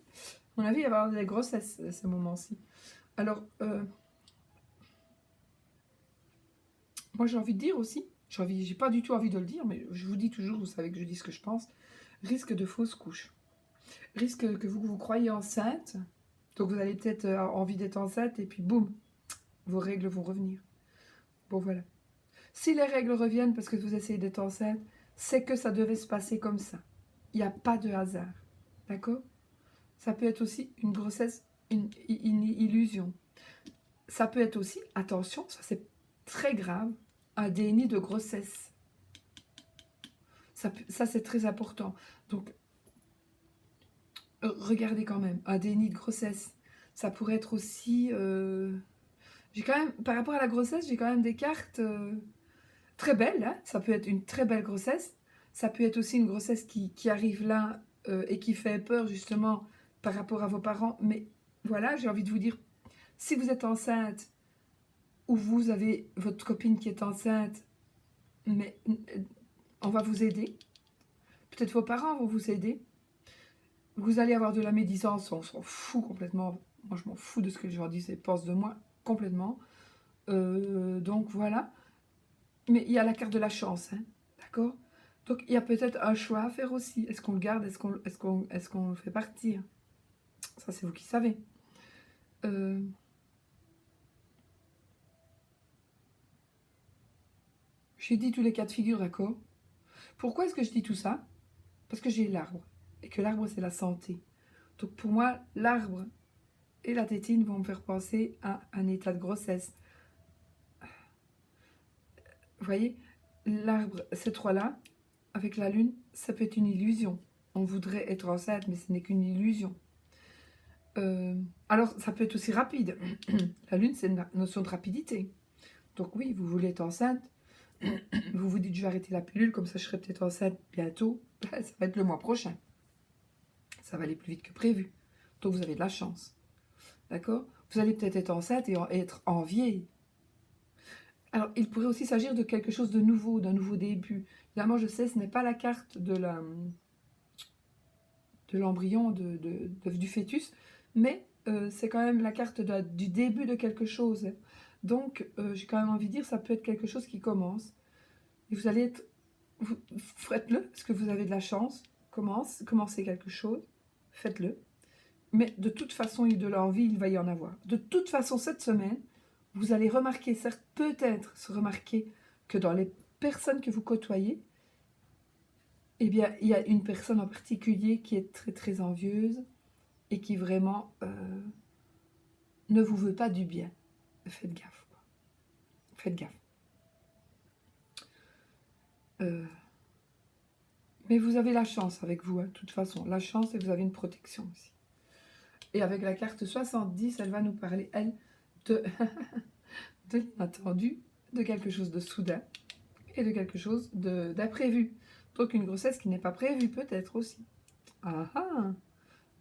À mon avis, il va y avoir des grossesses à ce moment-ci. Alors, moi, j'ai envie de dire aussi, j'ai pas du tout envie de le dire, mais je vous dis toujours, vous savez que je dis ce que je pense, risque de fausse couche. Risque que vous croyez enceinte, donc vous allez peut-être envie d'être enceinte, et puis boum, vos règles vont revenir. Bon, voilà. Si les règles reviennent parce que vous essayez d'être enceinte, c'est que ça devait se passer comme ça. Il n'y a pas de hasard. D'accord? Ça peut être aussi une grossesse, une illusion. Ça peut être aussi, attention, ça c'est très grave, un déni de grossesse. Ça c'est très important. Donc, regardez quand même, un déni de grossesse. Ça pourrait être aussi... j'ai quand même, par rapport à la grossesse, j'ai quand même des cartes très belles. Hein, ça peut être une très belle grossesse. Ça peut être aussi une grossesse qui arrive là et qui fait peur justement par rapport à vos parents. Mais voilà, j'ai envie de vous dire, si vous êtes enceinte ou vous avez votre copine qui est enceinte, mais on va vous aider. Peut-être vos parents vont vous aider. Vous allez avoir de la médisance, on s'en fout complètement. Moi, je m'en fous de ce que les gens disent et pensent de moi complètement. Donc voilà. Mais il y a la carte de la chance, hein, d'accord? Donc il y a peut-être un choix à faire aussi. Est-ce qu'on le garde? Est-ce qu'on le fait partir? Ça, c'est vous qui savez. J'ai dit tous les cas de figure, d'accord? Pourquoi est-ce que je dis tout ça? Parce que j'ai l'arbre. Et que l'arbre, c'est la santé. Donc pour moi, l'arbre et la tétine vont me faire penser à un état de grossesse. Vous voyez, l'arbre, ces trois-là, avec la lune, ça peut être une illusion. On voudrait être enceinte, mais ce n'est qu'une illusion. Alors, ça peut être aussi rapide. La lune, c'est une notion de rapidité. Donc oui, vous voulez être enceinte, vous vous dites, je vais arrêter la pilule, comme ça je serai peut-être enceinte bientôt. Ça va être le mois prochain. Ça va aller plus vite que prévu. Donc vous avez de la chance. D'accord? Vous allez peut-être être enceinte et être enviée. Alors, il pourrait aussi s'agir de quelque chose de nouveau, d'un nouveau début. Évidemment, je sais, ce n'est pas la carte de l'embryon, du fœtus, mais c'est quand même la carte du début de quelque chose. Donc, j'ai quand même envie de dire, ça peut être quelque chose qui commence. Et vous allez être... Faites-le, parce que vous avez de la chance. Commencez quelque chose, faites-le. Mais de toute façon, il y a de l'envie, il va y en avoir. De toute façon, cette semaine, vous allez remarquer, certes, peut-être se remarquer que dans les personnes que vous côtoyez, eh bien, il y a une personne en particulier qui est très, très envieuse et qui vraiment ne vous veut pas du bien. Faites gaffe, quoi. Faites gaffe. Mais vous avez la chance avec vous, hein, de toute façon. La chance et vous avez une protection aussi. Et avec la carte 70, elle va nous parler, elle, de l'inattendu, de quelque chose de soudain. et de quelque chose d'imprévu. Donc une grossesse qui n'est pas prévue peut-être aussi. Ah ah.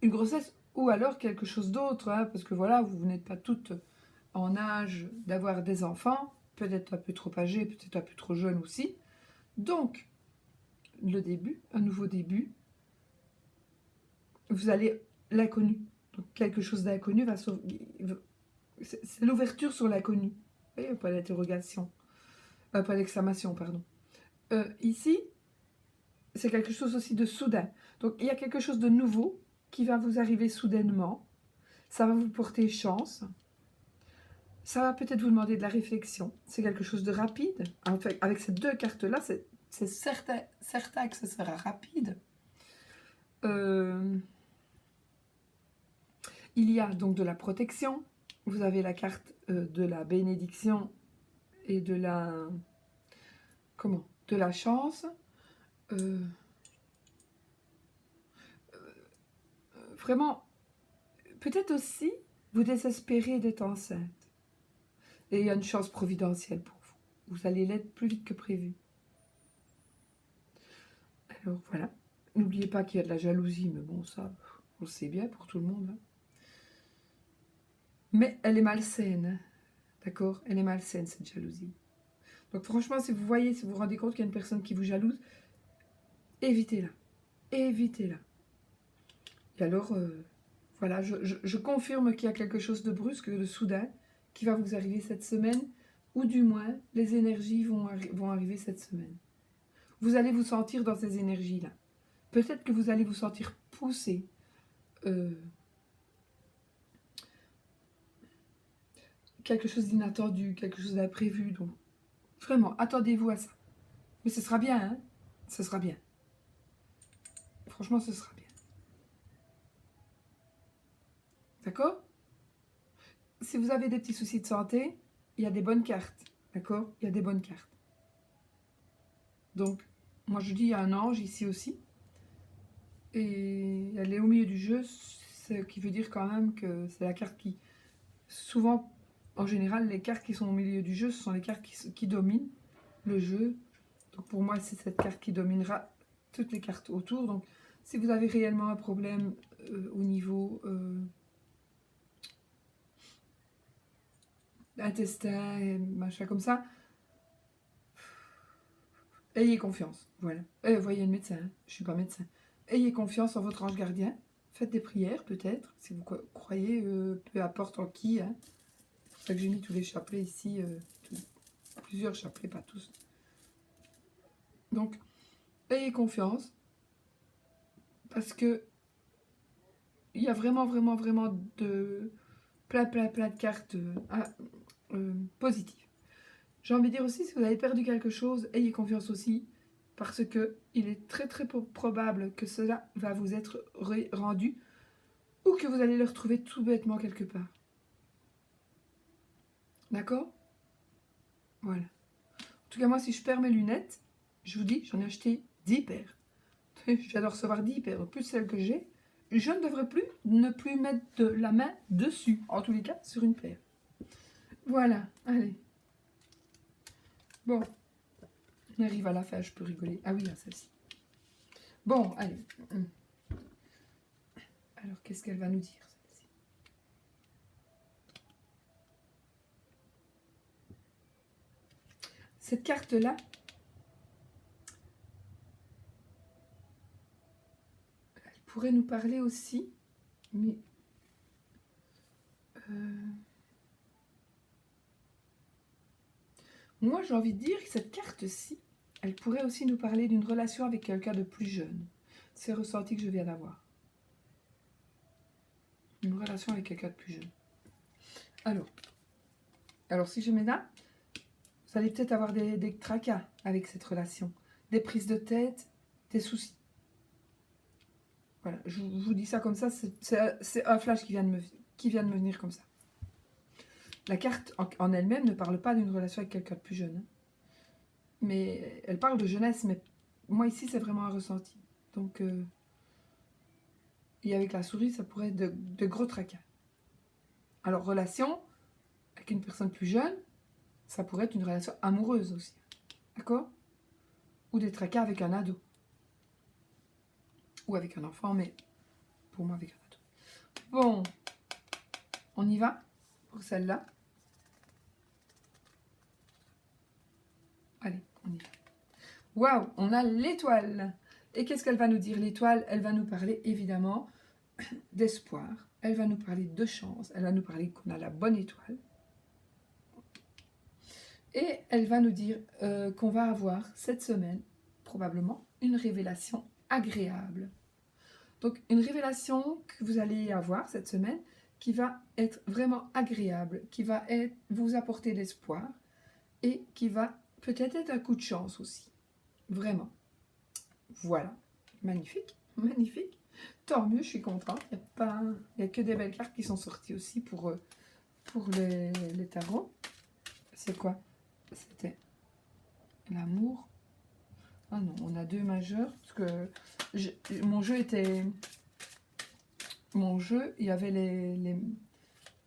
Une grossesse ou alors quelque chose d'autre, hein, parce que voilà, vous n'êtes pas toutes en âge d'avoir des enfants, peut-être un peu trop âgées, peut-être un peu trop jeunes aussi. Donc, le début, un nouveau début, vous allez l'inconnu. Donc quelque chose d'inconnu va c'est l'ouverture sur l'inconnu. Vous voyez, pas d'interrogation, pas d'exclamation, pardon. Ici, c'est quelque chose aussi de soudain. Donc il y a quelque chose de nouveau qui va vous arriver soudainement. Ça va vous porter chance. Ça va peut-être vous demander de la réflexion. C'est quelque chose de rapide. En fait, avec ces deux cartes-là, c'est certain que ce sera rapide. Il y a donc de la protection. Vous avez la carte de la bénédiction et de la... Comment? De la chance. Vraiment, peut-être aussi, vous désespérez d'être enceinte. Et il y a une chance providentielle pour vous. Vous allez l'être plus vite que prévu. Alors voilà. N'oubliez pas qu'il y a de la jalousie, mais bon, ça, on le sait bien pour tout le monde. Hein. Mais elle est malsaine. Hein. D'accord? Elle est malsaine, cette jalousie. Donc franchement, si vous voyez, si vous vous rendez compte qu'il y a une personne qui vous jalouse, évitez-la. Évitez-la. Et alors, voilà, je confirme qu'il y a quelque chose de brusque, de soudain, qui va vous arriver cette semaine, ou du moins, les énergies vont arriver cette semaine. Vous allez vous sentir dans ces énergies-là. Peut-être que vous allez vous sentir poussé. Quelque chose d'inattendu, quelque chose d'imprévu. Donc, vraiment, attendez-vous à ça. Mais ce sera bien, hein? Ce sera bien. Franchement, ce sera bien. D'accord? Si vous avez des petits soucis de santé, il y a des bonnes cartes. D'accord? Il y a des bonnes cartes. Donc, moi je dis, il y a un ange ici aussi. Et elle est au milieu du jeu, ce qui veut dire quand même que c'est la carte qui... Souvent, en général, les cartes qui sont au milieu du jeu, ce sont les cartes qui dominent le jeu. Donc pour moi, c'est cette carte qui dominera toutes les cartes autour. Donc si vous avez réellement un problème au niveau intestin, et machin comme ça, ayez confiance. Voilà. Voyez le médecin, hein. Je ne suis pas médecin. Ayez confiance en votre ange gardien. Faites des prières peut-être, si vous croyez, peu importe en qui. Hein. C'est pour ça que j'ai mis tous les chapelets ici. Plusieurs chapelets, pas tous. Donc, ayez confiance. Parce que il y a vraiment de plein de cartes positives. J'ai envie de dire aussi, si vous avez perdu quelque chose, ayez confiance aussi, parce que il est très probable que cela va vous être rendu, ou que vous allez le retrouver tout bêtement quelque part. D'accord? Voilà. En tout cas, moi, si je perds mes lunettes, je vous dis, j'en ai acheté 10 paires. Je viens de recevoir 10 paires, plus celles que j'ai. Je ne devrais plus ne plus mettre de la main dessus, en tous les cas, sur une paire. Voilà, allez. Bon, on arrive à la fin, je peux rigoler. Ah oui, là, celle-ci. Bon, allez. Alors, qu'est-ce qu'elle va nous dire, celle-ci? Cette carte-là, elle pourrait nous parler aussi, mais... Moi, j'ai envie de dire que cette carte-ci, elle pourrait aussi nous parler d'une relation avec quelqu'un de plus jeune. C'est le ressenti que je viens d'avoir. Une relation avec quelqu'un de plus jeune. Alors si je mets là, vous allez peut-être avoir des tracas avec cette relation. Des prises de tête, des soucis. Voilà, je vous dis ça comme ça, c'est un flash qui vient de me venir comme ça. La carte en elle-même ne parle pas d'une relation avec quelqu'un de plus jeune. Hein. Mais elle parle de jeunesse, mais moi ici c'est vraiment un ressenti. Donc, et avec la souris, ça pourrait être de gros tracas. Alors, relation avec une personne plus jeune, ça pourrait être une relation amoureuse aussi. D'accord? ou des tracas avec un ado. Ou avec un enfant, mais pour moi avec un ado. Bon, on y va pour celle-là. Allez, on y va. Waouh, on a l'étoile. Et qu'est-ce qu'elle va nous dire, l'étoile? Elle va nous parler évidemment d'espoir. Elle va nous parler de chance. Elle va nous parler qu'on a la bonne étoile. Et elle va nous dire qu'on va avoir cette semaine, probablement, une révélation agréable. Donc, une révélation que vous allez avoir cette semaine qui va être vraiment agréable, qui va vous apporter l'espoir et qui va peut-être être un coup de chance aussi. Vraiment. Voilà. Magnifique. Magnifique. Tant mieux, je suis contente. Il n'y a que des belles cartes qui sont sorties aussi pour les tarots. C'est quoi? C'était l'amour. Ah non, on a 2 majeurs. Parce que mon jeu, il y avait les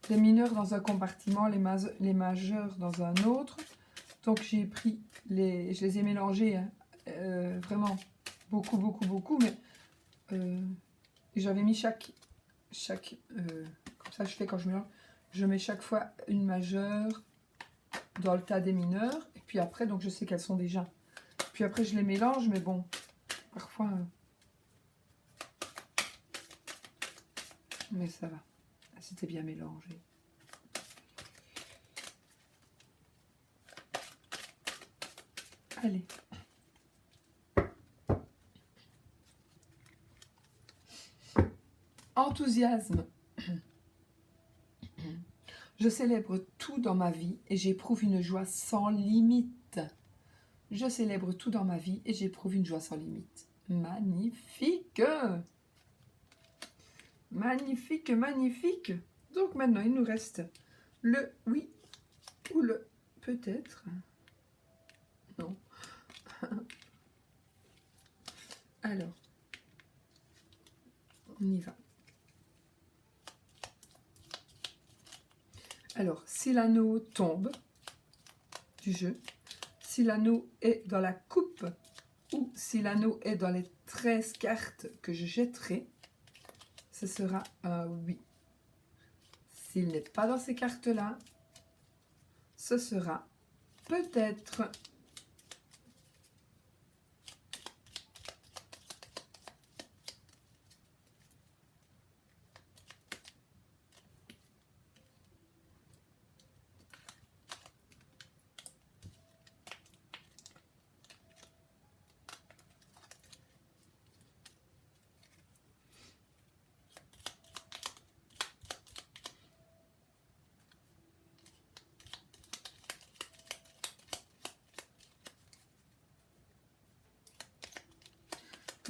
mineurs dans un compartiment, les majeurs dans un autre. Donc j'ai pris je les ai mélangés, hein, vraiment beaucoup, mais j'avais mis chaque comme ça je fais quand je mélange, je mets chaque fois une majeure dans le tas des mineurs, et puis après, donc je sais qu'elles sont déjà. Puis après je les mélange, mais bon, parfois, mais ça va, c'était bien mélangé. Allez. Enthousiasme. Je célèbre tout dans ma vie et j'éprouve une joie sans limite. Je célèbre tout dans ma vie et j'éprouve une joie sans limite. Magnifique! Magnifique, magnifique! Donc maintenant, il nous reste le oui ou le peut-être. Non. Alors, on y va. Alors, si l'anneau tombe du jeu, si l'anneau est dans la coupe ou si l'anneau est dans les 13 cartes que je jetterai, ce sera un oui. S'il n'est pas dans ces cartes-là, ce sera peut-être.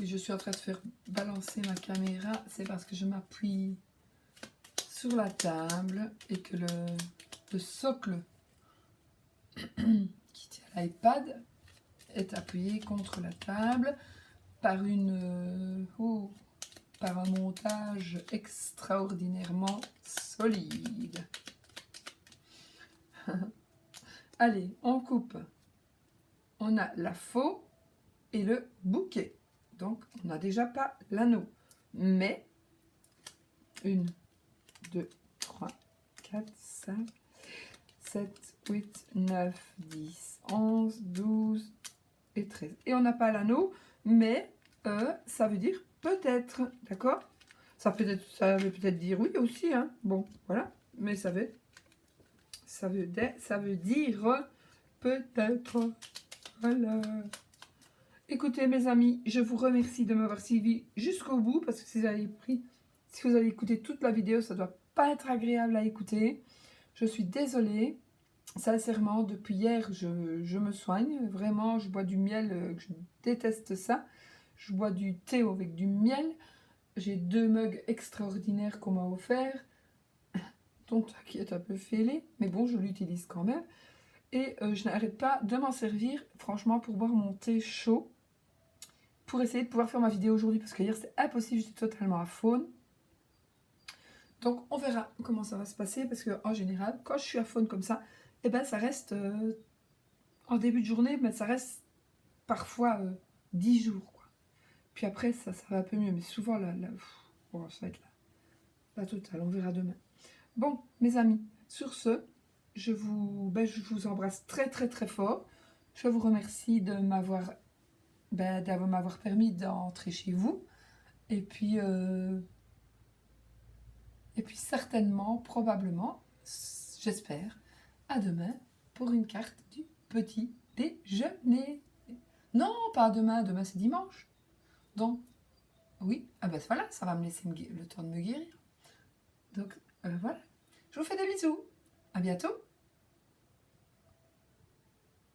Et je suis en train de faire balancer ma caméra, c'est parce que je m'appuie sur la table et que le socle qui tient l'iPad est appuyé contre la table par par un montage extraordinairement solide. Allez, on coupe. On a la faux et le bouquet. Donc, on n'a déjà pas l'anneau. Mais, 1, 2, 3, 4, 5, 7, 8, 9, 10, 11, 12 et 13. Et on n'a pas l'anneau, mais ça veut dire peut-être, d'accord? Ça veut peut-être dire oui aussi, hein. Bon, voilà. Mais ça veut dire peut-être. Voilà. Écoutez mes amis, je vous remercie de m'avoir suivi jusqu'au bout parce que si vous avez écouté toute la vidéo, ça ne doit pas être agréable à écouter. Je suis désolée, sincèrement, depuis hier, je me soigne. Vraiment, je bois du miel, je déteste ça. Je bois du thé avec du miel. J'ai 2 mugs extraordinaires qu'on m'a offert, dont qui est un peu fêlé, mais bon, je l'utilise quand même. Et je n'arrête pas de m'en servir, franchement, pour boire mon thé chaud, pour essayer de pouvoir faire ma vidéo aujourd'hui, parce que hier, c'était impossible, j'étais totalement à faune. Donc, on verra comment ça va se passer, parce qu'en général, quand je suis à faune comme ça, eh ben, ça reste en début de journée, mais ça reste parfois 10 jours, quoi. Puis après, ça va un peu mieux, mais souvent, bon, ça va être la totale, on verra demain. Bon, mes amis, sur ce, je vous embrasse très très très fort. Je vous remercie de m'avoir permis d'entrer chez vous. Et puis certainement, probablement, j'espère, à demain pour une carte du petit déjeuner. Non, pas demain, demain c'est dimanche. Donc, oui, ah ben voilà, ça va me laisser le temps de me guérir. Donc, voilà. Je vous fais des bisous. À bientôt.